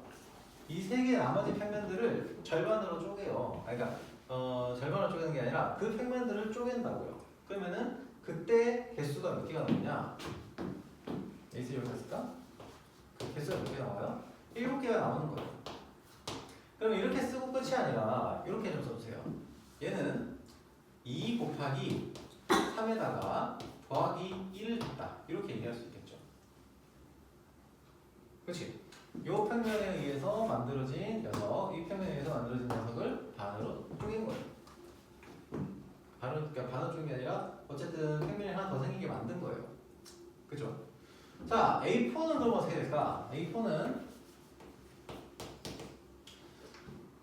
이 세 개의 나머지 평면들을 절반으로 쪼개요. 그러니까 절반으로 쪼개는 게 아니라 그 평면들을 쪼갠다고요. 그러면은 그때 개수가 몇 개가 나오냐? A3 여기 있을까? 그 개수가 몇 개 나와요? 7개가 나오는 거예요. 그럼 이렇게 쓰고 끝이 아니라 이렇게 좀 써주세요. 얘는 2 곱하기 3에다가 더하기 1을 했다. 이렇게 얘기할 수 있겠죠. 그렇지? 요 평면에 의해서 만들어진 녀석, 이 평면에 의해서 만들어진 녀석을 반으로 쪼갠 거예요. 그러니까 반으로 쪼갠 게 아니라 어쨌든 평면이 하나 더 생기게 만든 거예요. 그죠? 자, A4는 그럼 어떻게 될까? A4는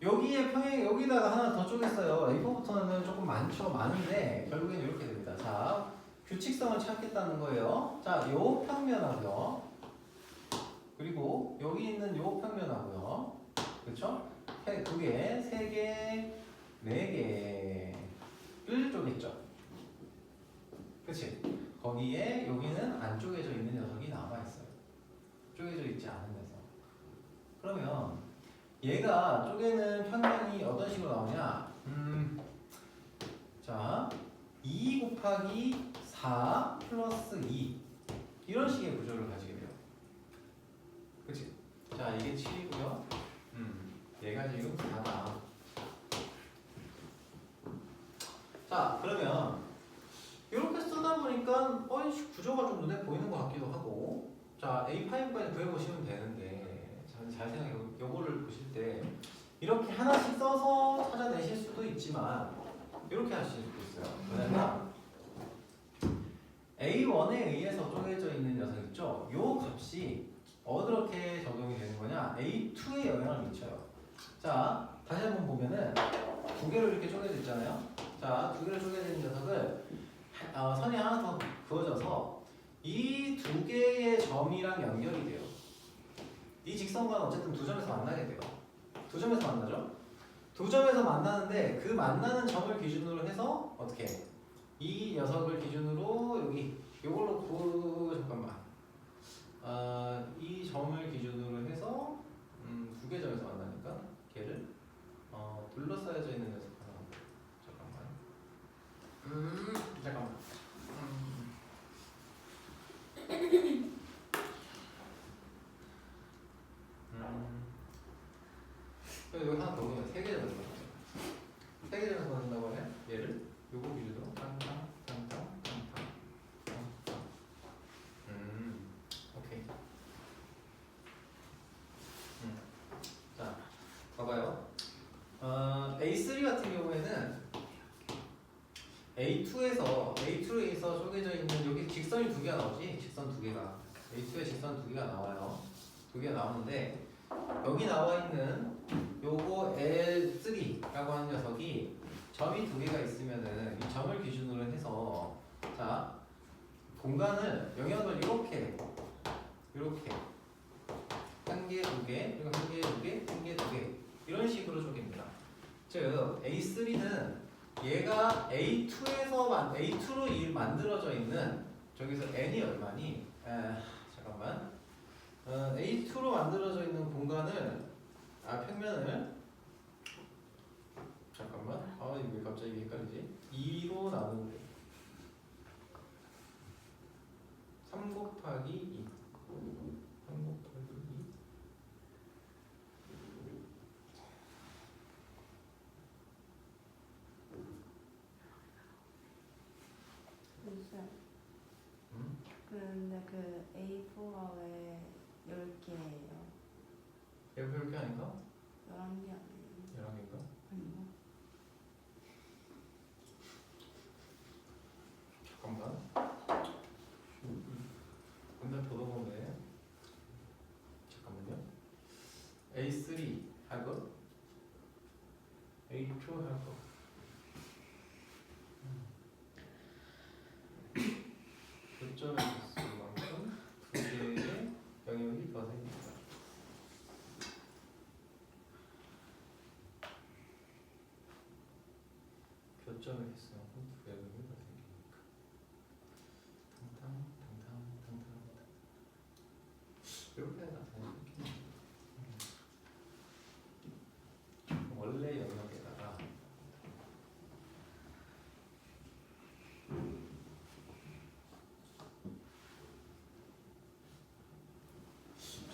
여기에 여기다가 하나 더 쪼갰어요. A4부터는 조금 많은데 결국엔 이렇게 됩니다. 자, 규칙성을 찾겠다는 거예요. 자, 요 평면하고요. 그리고 여기 있는 요 평면하고요. 그렇죠? 두 개, 세 개, 네 개를 쪼갰죠. 그렇지? 거기에 여기는 안 쪼개져 있는 녀석이 남아 있어요. 쪼개져 있지 않은 녀석. 그러면 얘가 쪼개는 평면이 어떤 식으로 나오냐? 자, 2 곱하기 4 플러스 2 이런 식의 구조를 가지게 돼요. 그치? 자, 이게 7이고요. 얘가 지금 4다. 자, 그러면 이렇게 쓰다 보니까 구조가 좀 눈에 보이는 것 같기도 하고, 자, A5까지 구해보시면 되는데 잘 생각해. 요거를 보실 때 이렇게 하나씩 써서 찾아내실 수도 있지만 이렇게 하실 수도 있어요. 왜냐면 A1에 의해서 쪼개져 있는 녀석 있죠? 요 값이 어떻게 적용이 되는 거냐? A2에 영향을 미쳐요. 자, 다시 한번 보면은 두 개로 이렇게 쪼개져 있잖아요. 자, 두 개로 쪼개져 있는 녀석을 선이 하나 더 그어져서 이 두 개의 점이랑 연결이 돼요. 이 직선과는 어쨌든 두 점에서 만나게 돼요. 두 점에서 만나죠? 두 점에서 만나는데 그 만나는 점을 기준으로 해서 어떻게? 이 녀석을 기준으로 여기 이걸로 잠깐만. 이 점을 기준으로 해서 두 개 점에서 만나니까 걔를 둘러싸여져 있는 녀석 하나. 잠깐만. 여기 하나 더 보면 세 개 점에서 만나요. 세 개 점에서 만난다고 하면 얘를 요거 기준으로 땅땅. 오케이. 자, 봐봐요. A3 같은 경우에는 A2에서 쪼개져 있는 여기 직선이 두 개가 나오지. 직선 두 개가 A2에 직선 두 개가 나와요. 두 개가 나오는데 여기 나와 있는 요거 L3라고 하는 녀석이 점이 두 개가 있으면은 이 점을 기준으로 해서 자 공간을 영역을 이렇게 한 개, 두 개, 그리고 한 개, 두 개, 한 개, 두 개 이런 식으로 쪼갭니다. 즉 A3는 얘가 A2로 만들어져 있는 저기서 n이 얼마니? 잠깐만. A2로 만들어져 있는 공간을 평면을 잠깐만. 이거 왜 갑자기 헷갈리지? 2로 나누면 돼. 3 곱하기 2. 3 곱하기 2. 근데 그 A4가 왜 10개예요? 얘가 이렇게 하니까 11개 아니에요? 11개인가? 아닌가? 잠깐만. 근데 보다 보면 잠깐만요. A3 할 거, A2 할 거. 교점의 개수만큼 두 개의 영역이 더 생깁니다. 교점의 개수만큼 두 개의 영역이 더 생기니까. 이렇게 나타내는 느낌. 원래 영역에다가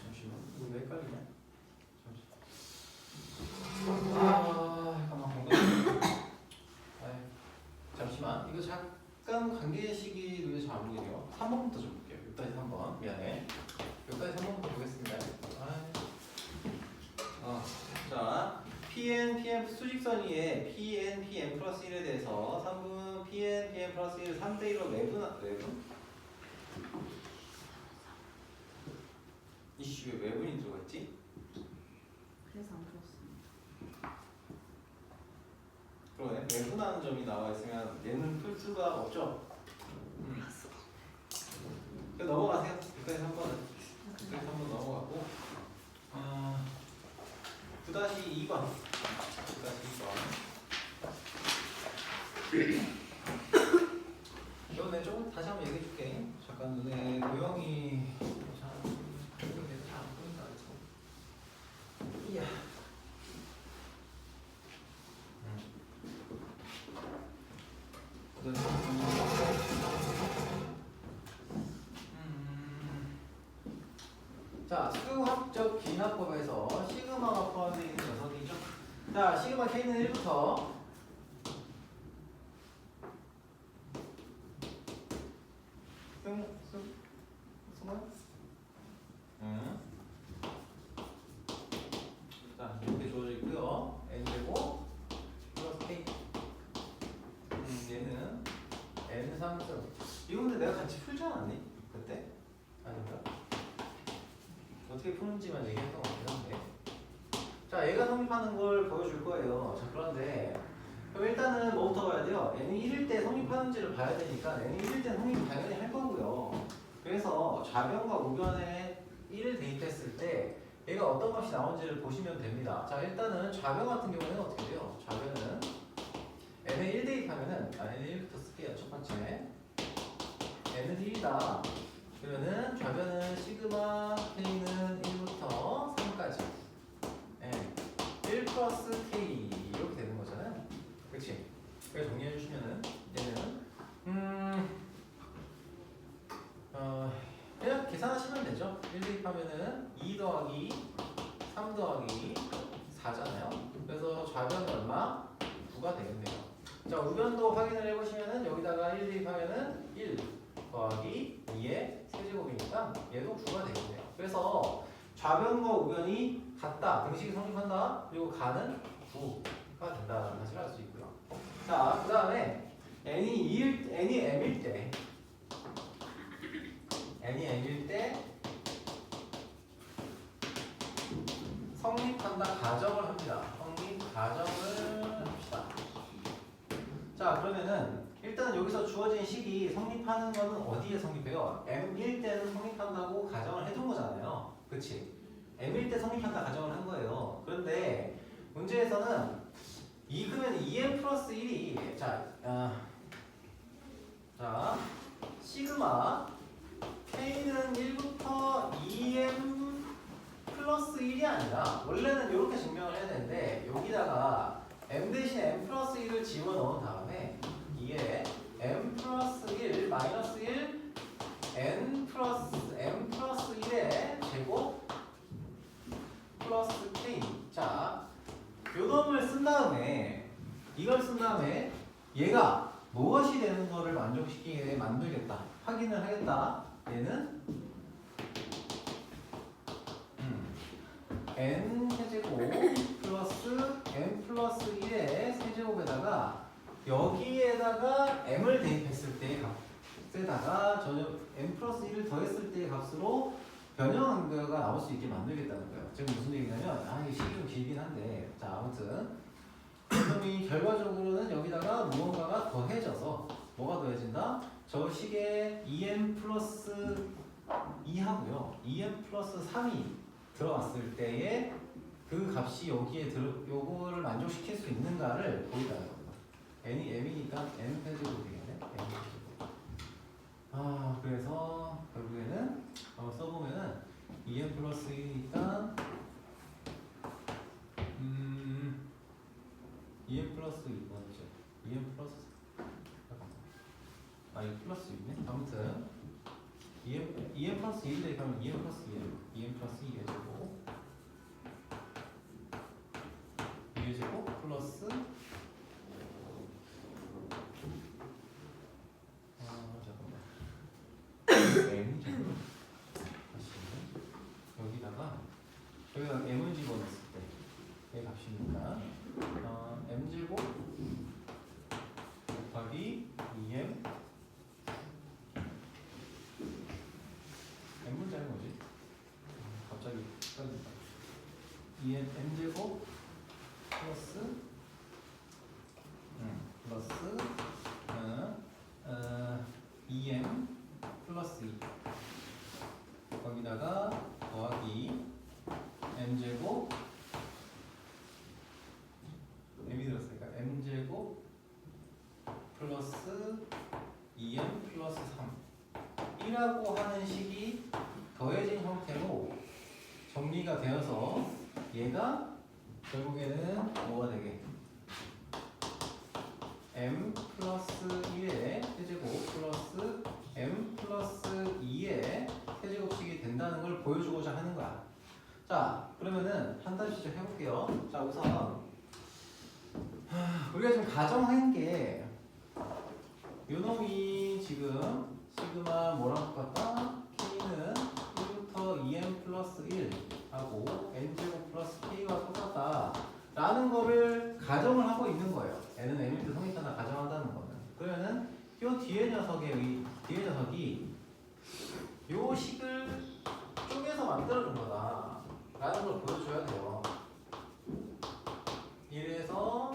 잠시만, 이거 왜 헷갈리냐? 잠시만, 이거 잠깐 관계식이 눈에 잘 안 보이네요. 3번부터 좀 볼게요. 6-3번. 미안해. 6-3번부터 보겠습니다. 자, PN 수직선 위에 PN 플러스 1에 대해서 3분 PN 플러스 1을 3대1로 매분? 이씨 왜 매분이 들어갔지? 그래서 안 풀었어. 그러네. 매분하는 점이 나와 있으면 얘는 풀 수가 없죠? 넘어가세요. 6-3번은. 6-3번 넘어가고 9-2번. 9-2번. 이거 내가 조금 다시 한번 얘기해 줄게. 잠깐 눈에 모형이 잘안 보인다. 이야. 자, 수학적 기납법에서 시그마가 포함되어 있는 녀석이죠. 자, 시그마 K는 1부터 자, 이렇게 주어져 있고요. N제곱 플러스 K. 얘는 N3승. 이거 근데 내가 같이 풀지 않았니? 그때? 아닌가? 어떻게 푸는지만 얘기했던 것 같긴 한데. 자, 얘가 성립하는 걸 보여줄 거예요. 자, 그런데 그럼 일단은 뭐부터 봐야 돼요? n이 1일 때 성립하는지를 봐야 되니까 n이 1일 때 성립 당연히 할 거고요. 그래서 좌변과 우변에 1을 대입했을 때 얘가 어떤 값이 나오는지를 보시면 됩니다. 자, 일단은 좌변 같은 경우는 어떻게 돼요? 좌변은 n에 1 대입하면은 n에 1부터 쓸게요. 첫 번째 n은 1이다. 그러면은 좌변은 시그마 k는 1부터 3까지 1 플러스 k 이렇게 되는 거잖아요. 그치? 그래서 정리해 주시면은 얘는 그냥 계산하시면 되죠. 1 대입하면은 2 더하기 3 더하기 4잖아요. 그래서 좌변은 얼마? 9가 되겠네요. 자, 우변도 확인을 해보시면은 여기다가 1 대입하면은 1 더하기 2의 세제곱이니까 얘도 9가 되겠네요. 그래서 좌변과 우변이 같다, 등식이 성립한다, 그리고 가는 9가 된다는 사실을 알 수 있고요. 자, 그 다음에 n이 m일 때 성립한다 가정을 합니다. 성립 가정을 합시다. 자, 그러면은 일단 여기서 주어진 식이 성립하는 거는 어디에 성립해요? m일 때는 성립한다고 가정을 해둔 거잖아요. 그치? m일 때 성립한다 가정을 한 거예요. 그런데 문제에서는 그러면 2m 플러스 1이 자 시그마 k는 1부터 2m 플러스 1이 아니라 원래는 이렇게 증명을 해야 되는데 여기다가 m 대신에 m 플러스 1을 집어넣은 다음에 이게 m 플러스 1 마이너스 1 m 플러스 1의 제곱 플러스 k. 자, 요 놈을 쓴 다음에 이걸 쓴 다음에 얘가 무엇이 되는 거를 만족시키게 만들겠다, 확인을 하겠다. 얘는 n 세제곱 플러스 m 플러스 1의 세제곱에다가 여기에다가 m을 대입했을 때의 값에다가 m 플러스 1을 더했을 때의 값으로 변형한 거가 나올 수 있게 만들겠다는 거예요. 지금 무슨 얘기냐면 이 식이 좀 길긴 한데 자, 아무튼 그럼이 결과적으로는 여기다가 무언가가 더해져서 뭐가 더해진다? 저 식에 2m 플러스 2하고요 2m 플러스 3이 들어갔을 때에 그 값이 여기에 요거를 만족시킬 수 있는가를 보이다는 겁니다. n이 m이니까 m 세제곱이 되겠네. 그래서 결국에는 써보면은 2m 플러스 1이니까 2m 플러스 2 맞죠? 2m 플러스 이거 플러스 6네? 아무튼 2m 플러스 1 대입하면 2m 플러스 2m 플러스 2의 제곱 2의 제곱 플러스 m 제곱 여기다가 m을 집어넣었을 때의 값이니까 m제곱 곱하기 2m m문자는 뭐지? 갑자기 헷갈린다. 2m m제곱 플러스 2m 플러스 2 거기다가 더하기 m제곱 m이 들었으니까 m제곱 플러스 2m 플러스 3 이라고 하는 식이 더해진 형태로 정리가 되어서 얘가 결국에는 뭐가 되게 m 플러스 1의 세제곱 플러스 m 플러스 2의 세제곱식이 된다는 걸 보여주고자 하는 거야. 자, 그러면은 한 단씩 해볼게요. 자, 우선 우리가 지금 가정한 게 요놈이 지금 시그마 뭐랑 똑같다? k는 1부터 2m 플러스 1 하고 n제곱 플러스 k와 똑같다 라는 거를 가정을 하고 있는 거예요. n은 m일 때 성립한다 가정한다는 거는. 그러면은 요 뒤에 녀석이 요 식을 쪼개서 만들어준 거다 라는 걸 보여줘야 돼요. 이래서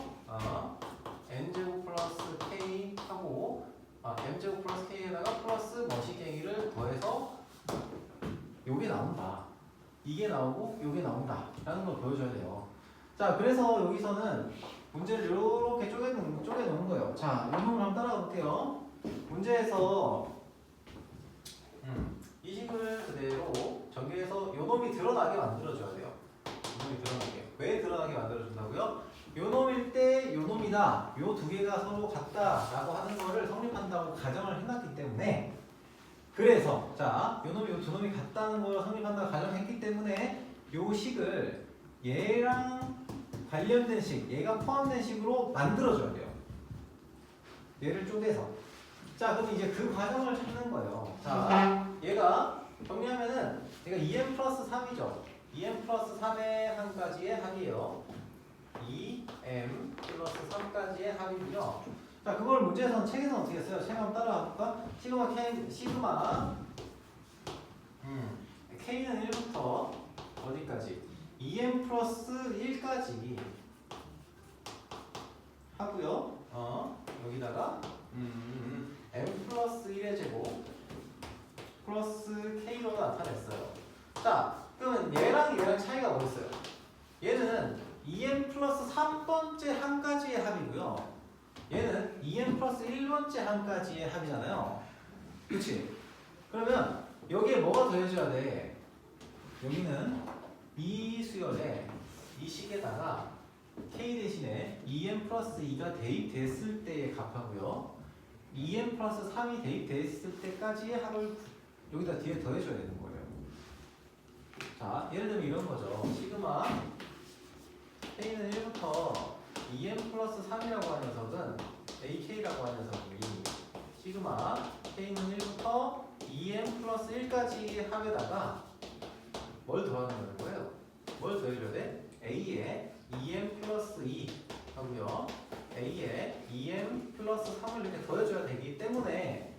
요게 나온다 라는 걸 보여줘야 돼요. 자, 그래서 여기서는 문제를 이렇게 쪼개놓은 거예요. 자, 이 놈을 한번 따라가 볼게요. 문제에서 이 식을 그대로 전개해서 요 놈이 드러나게 만들어줘야 돼요. 요 놈이 드러나게. 왜 드러나게 만들어준다고요? 요 놈일 때 요 놈이다. 요 두 개가 서로 같다라고 하는 거를 성립한다고 가정을 해놨기 때문에 그래서 자, 요 놈이 요 두 놈이 같다는 걸 성립한다고 가정했기 때문에 요 식을 얘랑 관련된 식, 얘가 포함된 식으로 만들어줘야 돼요. 얘를 쪼개서. 자, 그럼 이제 그 과정을 찾는 거예요. 자, 얘가 정리하면은 얘가 2m 플러스 3이죠. 2m 플러스 3의 한 가지의 합이에요. 2m 플러스 3까지의 합이고요. 자, 그걸 문제에서는 책에서는 어떻게 했어요? 책 한번 따라가 볼까? 시그마 K는 1부터 어디까지? 2m 플러스 1까지 하고요. 여기다가 m 플러스 1의 제곱 플러스 k로 나타냈어요. 자, 그러면 얘랑 차이가 뭐 있어요? 얘는 2m 플러스 3번째 한 가지의 합이고요. 얘는 2m 플러스 1번째 한 가지의 합이잖아요. 그치? 그러면 여기에 뭐가 더해져야 돼? 여기는 이 수열에 이 식에다가 k 대신에 2m 플러스 2가 대입됐을 때의 값하고요. 2m 플러스 3이 대입됐을 때까지의 합을 여기다 뒤에 더해줘야 되는 거예요. 자, 예를 들면 이런 거죠. 시그마 K는 1부터 2m 플러스 3이라고 하는 녀석은 AK라고 하는 녀석이 시그마 K는 1부터 2m 플러스 1까지의 합에다가 뭘 더하는 거예요? 뭘 더해줘야 돼? A에 2m 플러스 2 하고요. A에 2m 플러스 3을 이렇게 더해줘야 되기 때문에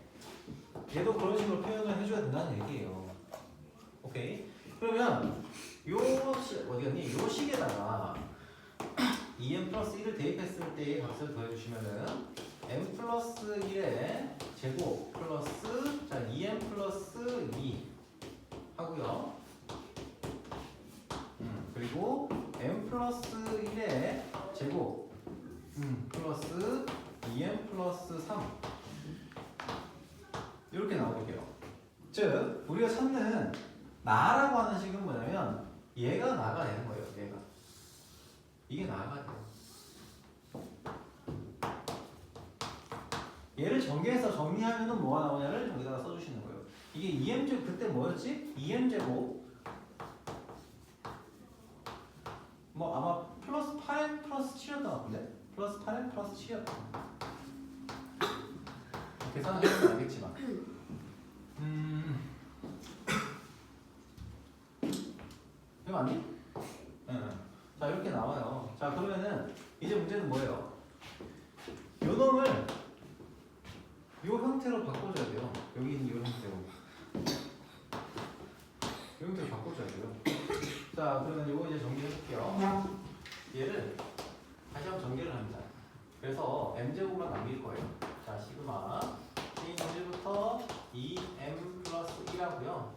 얘도 그런 식으로 표현을 해줘야 된다는 얘기예요. 오케이? 그러면 어디갔니? 요 식에다가 2m 플러스 1을 대입했을 때의 값을 더해주시면은 m 플러스 1의 제곱 플러스 자 2m 플러스 2 하고요. 그리고 m 플러스 1의 제곱 플러스 2m 플러스 3 이렇게 나오게요. 즉 우리가 찾는 나라고 하는 식은 뭐냐면 얘가 나가 되는 거예요. 얘가 이게 나가 돼요. 얘를 전개해서 정리하면은 뭐가 나오냐를 여기다가 써주시는 거예요. 이게 2m제곱 그때 뭐였지? 2m제곱 뭐 아마 플러스 8m 플러스 7이었던 것 같은데? 플러스 8m 플러스 7이었던 것 같아요. 계산을 해보면 알겠지만 이거 맞니? 응. 자 이렇게 나와요. 자 그러면은 이제 문제는 뭐예요? 요 놈을 요 형태로 바꿔줘야 돼요. 여기 있는 요 형태로. 요 형태로 바꿔줘야 돼요. 자 그러면 요거 이제 정리해볼게요. 얘를 다시 한번 정리를 합니다. 그래서 m제곱만 남길 거예요. 자 시그마 K는 1부터 2m 플러스 1하고요.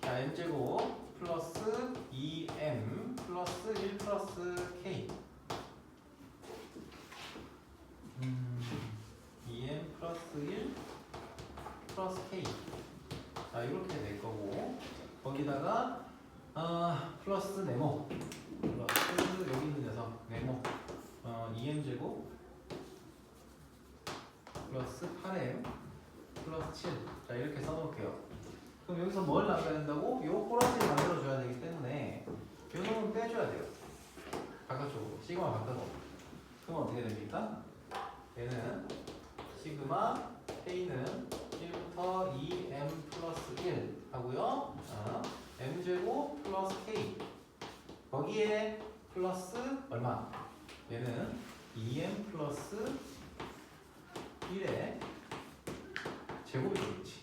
자 m제곱 플러스 2m 플러스 1 플러스 k 2m 플러스 1 플러스 k 자 이렇게 될 거고 거기다가 플러스 네모 플러스 여기 있는 녀석 네모 2m 제곱 플러스 8m 플러스 7 자 이렇게 써놓을게요. 그럼 여기서 뭘 남겨야 된다고? 요 꼬라지를 만들어줘야 되기 때문에 요 놈은 빼줘야 돼요. 바깥쪽으로 시그마 바꿔서 그럼 어떻게 됩니까? 얘는 시그마 K는 1부터 2m 플러스 1 하고요. m제곱 플러스 K 거기에 플러스 얼마? 얘는 2m 플러스 1의 제곱이 되겠지.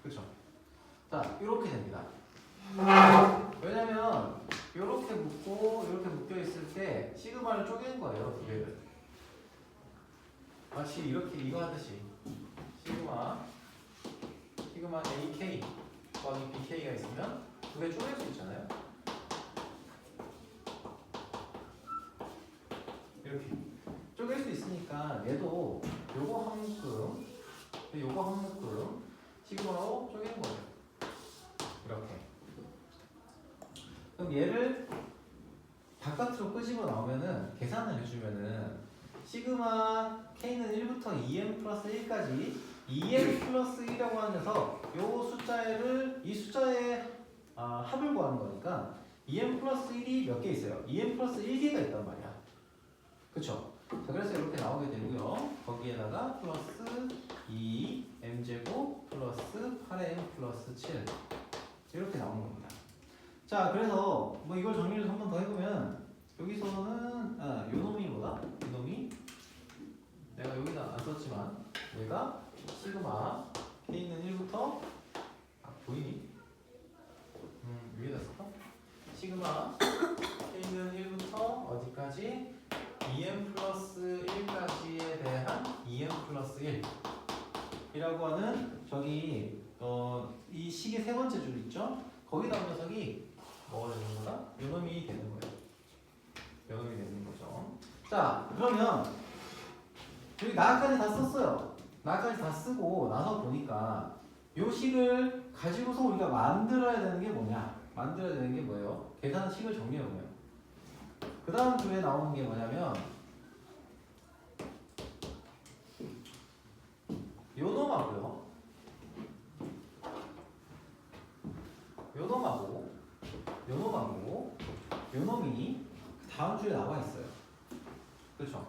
그쵸? 자, 이렇게 됩니다. 왜냐면 이렇게 묶고 이렇게 묶여 있을 때 시그마를 쪼갠 거예요, 두 개를. 마치 이렇게 이거 하듯이 시그마 AK 거기 BK가 있으면 두 개 쪼갤 수 있잖아요. 이렇게 쪼갤 수 있으니까 얘도 요거 한 묶음, 요거 한 묶음 시그마로 쪼개는 거예요. 이렇게. 그럼 얘를 바깥으로 끄집어 나오면은 계산을 해주면은 시그마 k는 1부터 2m 플러스 1까지 2m 플러스 1이라고 하는 녀석 요 숫자를 이 숫자의 합을 구하는 거니까 2m 플러스 1이 몇 개 있어요? 2m 플러스 1개가 있단 말이야. 그쵸? 자, 그래서 이렇게 나오게 되고요. 거기에다가 플러스 2m제곱 플러스 8m 플러스 7 이렇게 나오는 겁니다. 자, 그래서 뭐 이걸 정리를 한 번 더 해보면 여기서는 요 놈이 뭐다? 이 놈이 내가 여기다 안 썼지만 얘가 시그마 k는 1부터 보이니? 위에다 쓸까? 시그마 k는 1부터 어디까지? 2m 플러스 1까지에 대한 2m 플러스 1 이라고 하는 저기 이 식의 세 번째 줄 있죠? 거기다 온 녀석이 뭐가 되는 거다? 요 놈이 되는 거예요. 요 놈이 되는 거죠. 자, 그러면 여기 나까지 다 썼어요. 나까지 다 쓰고 나서 보니까 요 식을 가지고서 우리가 만들어야 되는 게 뭐냐? 만들어야 되는 게 뭐예요? 계산 식을 정리해보면 그 다음 줄에 나오는 게 뭐냐면 요 놈하고요. 요 놈하고 요 놈하고 요 놈이 다음 줄에 나와 있어요. 그렇죠?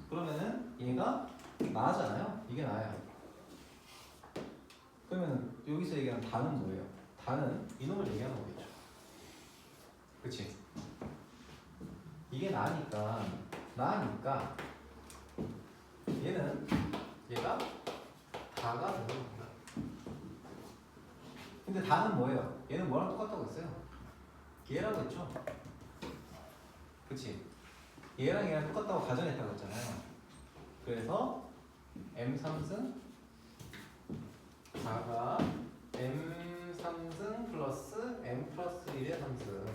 그러면은 얘가 나잖아요. 이게 나야. 그러면 여기서 얘기하는 다는 뭐예요? 다는 이놈을 얘기하는 거겠죠. 그치? 이게 나니까 얘는 얘가 다가 되는 겁니다. 근데 다는 뭐예요? 얘는 뭐랑 똑같다고 했어요? 얘라고 했죠? 그치? 얘랑 똑같다고 가정했다고 했잖아요. 그래서 m3승 다가 m3승 플러스 m 플러스 1의 3승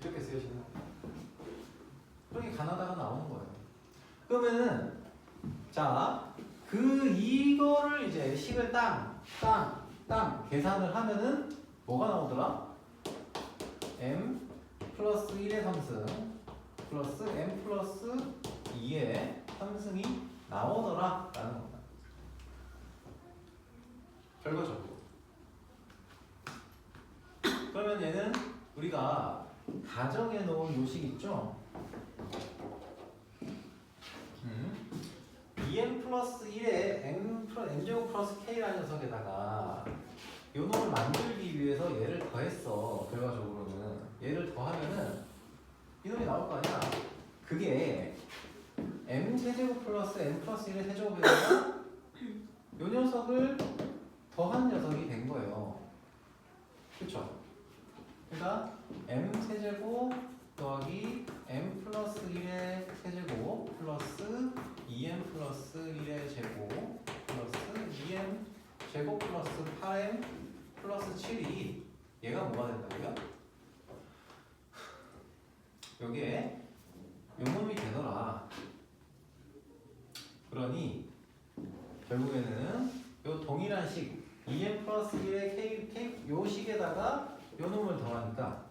이렇게 쓰여지는 거예요. 그렇게 가나다가 나오는 거예요. 그러면은 자, 이거를 이제 식을 땅 계산을 하면은 뭐가 나오더라? m 플러스 1의 3승 플러스 m 플러스 2의 3승이 나오더라 라는 겁니다. 결과적으로. 그러면 얘는 우리가 가정해 놓은 요식 있죠? 2m 플러스 1에 m제곱 플러스 k라는 녀석에다가 요 놈을 만들기 위해서 얘를 더했어. 결과적으로는 얘를 더하면은 이 놈이 나올 거 아니야. 그게 m 세제곱 플러스 m 플러스 1의 세제곱에다가 요 녀석을 더한 녀석이 된 거예요. 그쵸? 그러니까 m 세제곱 더하기 m 플러스 1의 세제곱 플러스 2m 플러스 1의 제곱 플러스 2m 제곱 플러스 8m 플러스 7이 얘가 뭐가 된다고요? 여기에 요놈이 되더라. 그러니 결국에는 요 동일한 식 2m 플러스 1의 k 요 식에다가 요 놈을 더하니까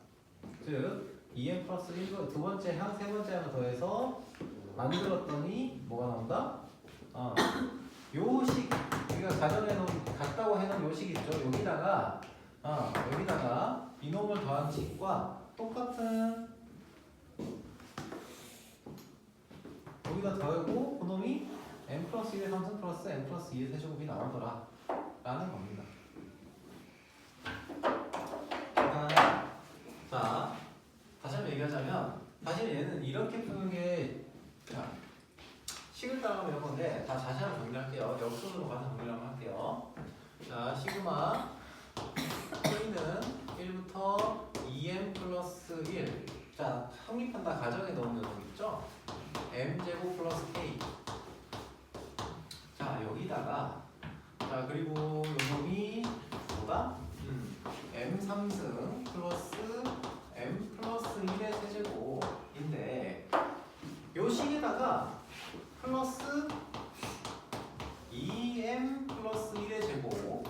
즉 2m 플러스 1 두 번째 항 세 번째 하나 더해서 만들었더니 뭐가 나온다? 요 식 우리가 가정해 놓은 같다고 해놓은 요 식 있죠? 여기다가 이놈을 더한 식과 똑같은 여기다 더하고 그놈이 m 플러스 1의 3승 플러스 m 플러스 2의 세제곱이 나오더라 라는 겁니다. 자, 다시 한번 얘기하자면 사실 얘는 이렇게 푸는 게 식을 따라가면 이런 건데 다 다시 한번 정리할게요. 역순으로 가서 정리를 한번 할게요. 자, 시그마 k는 1부터 2m 플러스 1 자, 성립한다 가정에 넣은 녀석 있죠? m제곱 플러스 k 자, 여기다가 자, 그리고 요놈이 3승 플러스 m 플러스 1의 세제곱인데 요 식에다가 플러스 2m 플러스 1의 제곱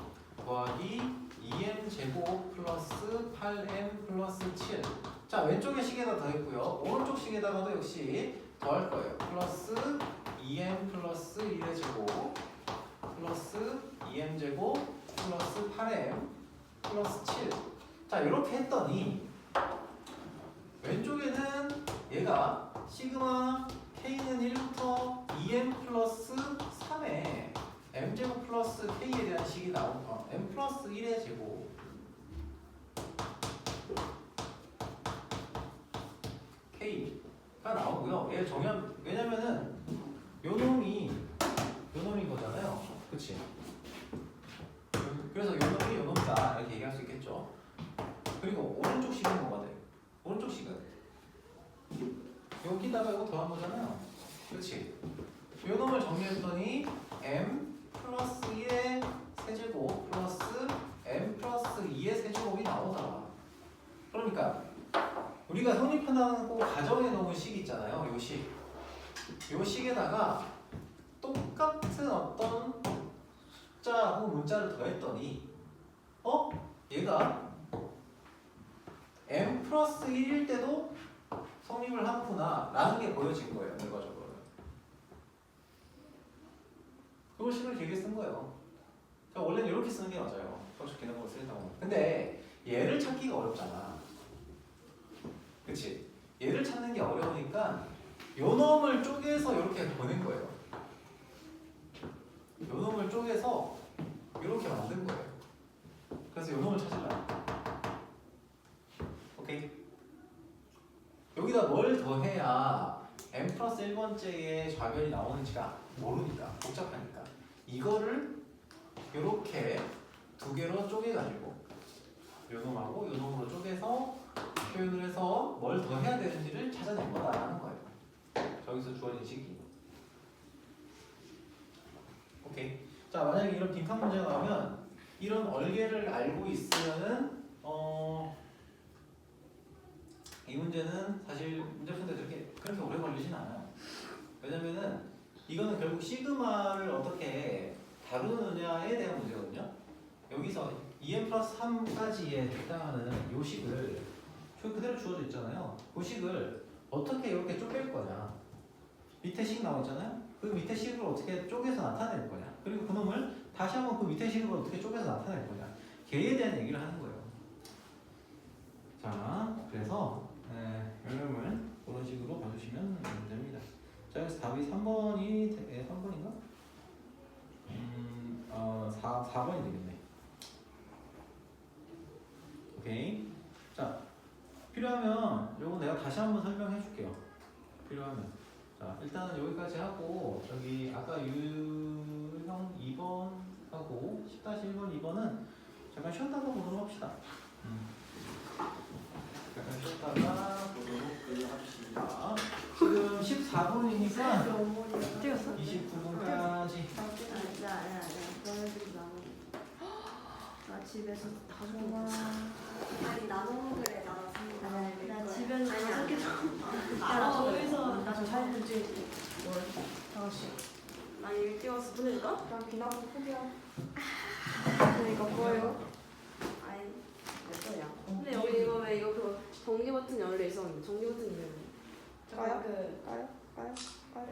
더하기 2m 제곱 플러스 8m 플러스 7. 자, 왼쪽의 식에다 더했고요. 오른쪽 식에다가도 역시 더할 거예요. 플러스 2m 플러스 1의 제곱 플러스 2m 제곱 플러스 8m 플러스 7. 자, 이렇게 했더니 왼쪽에는 얘가 시그마 k는 1부터 2m 플러스 3에 m제곱 플러스 k에 대한 식이 나오고 m 플러스 1의 제곱 k가 나오고요. 얘 정연 왜냐면은 요 놈이 거잖아요. 그치? 그래서 요 놈이 요 놈이다 이렇게 얘기할 수 있겠죠. 그리고 오른쪽 식은 뭐가 돼? 오른쪽 식은 여기다가 이거 더한 거잖아요. 그치? 요 놈을 정리했더니 m 플러스 1의 세제곱 플러스 m 플러스 2의 세제곱이 나오더라. 그러니까 우리가 성립한다고 가정해 놓은 식 있잖아요. 요 식. 요 식에다가 똑같은 어떤 숫자 혹은 문자를 더했더니 얘가 m 플러스 1일 때도 성립을 하는구나 라는 게 보여진 거예요. 결과적으로. 그걸 식을 길게 쓴 거예요. 원래는 이렇게 쓰는 게 맞아요. 정식 기능으로 쓰인다고. 근데 얘를 찾기가 어렵잖아. 그치? 얘를 찾는 게 어려우니까 요 놈을 쪼개서 이렇게 보낸 거예요. 요 놈을 쪼개서 이렇게 만든 거예요. 그래서 요 놈을 찾으려고. 오케이? 여기다 뭘 더해야 m 플러스 1번째의 좌변이 나오는지가 모르니까 복잡하니까 이거를 이렇게 두 개로 쪼개가지고 요 놈하고 요 놈으로 쪼개서 표현을 해서 뭘 더 해야 되는지를 찾아낸 거다라는 거예요. 저기서 주어진 식이. 오케이. 자, 만약에 이런 빈칸 문제가 나오면 이런 얼개를 알고 있으면은 이 문제는 사실 문제 푸는데 그렇게 오래 걸리진 않아요. 왜냐면은 이거는 결국 시그마를 어떻게 다루느냐에 대한 문제거든요. 여기서 2m 플러스 3까지에 해당하는 요 식을 그대로 주어져 있잖아요. 그 식을 어떻게 이렇게 쪼갤 거냐. 밑에 식 나오잖아요. 그 밑에 식을 어떻게 쪼개서 나타낼 거냐. 그리고 그놈을 다시 한번 그 밑에 식을 어떻게 쪼개서 나타낼 거냐. 걔에 대한 얘기를 하는 거예요. 자, 그래서 여러분 그런 식으로 봐주시면 됩니다. 자, 그래서 답이 3번이 3번인가? 4번이 되겠네. 오케이. 자, 필요하면 요거 내가 다시 한번 설명해 줄게요. 필요하면. 자, 일단은 여기까지 하고 저기 아까 유형 2번 하고 10-1번 2번은 잠깐 쉬었다가 보도록 합시다. 잠깐 쉬었다가 보도록 합시다. 지금 14분이니까 찍었어? 29분까지. 아니야. 너네들이 나 집에서 다 먹어. 아니 나눠 먹으래 나눴습니다. 나 집에서 아니야. 다섯 개 나 저기서 나 저 사진 좀 찍을게. 뭘? 다같이. 나 이거 찍었어. 보내줄까? 난 비나무 포기야. 이거 뭐예요? 아이 몇 거야? 근데 여기 이거 왜 이거 그거 전기 버튼이 열려 있었는데 전기 버튼이 왜? 까요? 까요? 까요? 까요?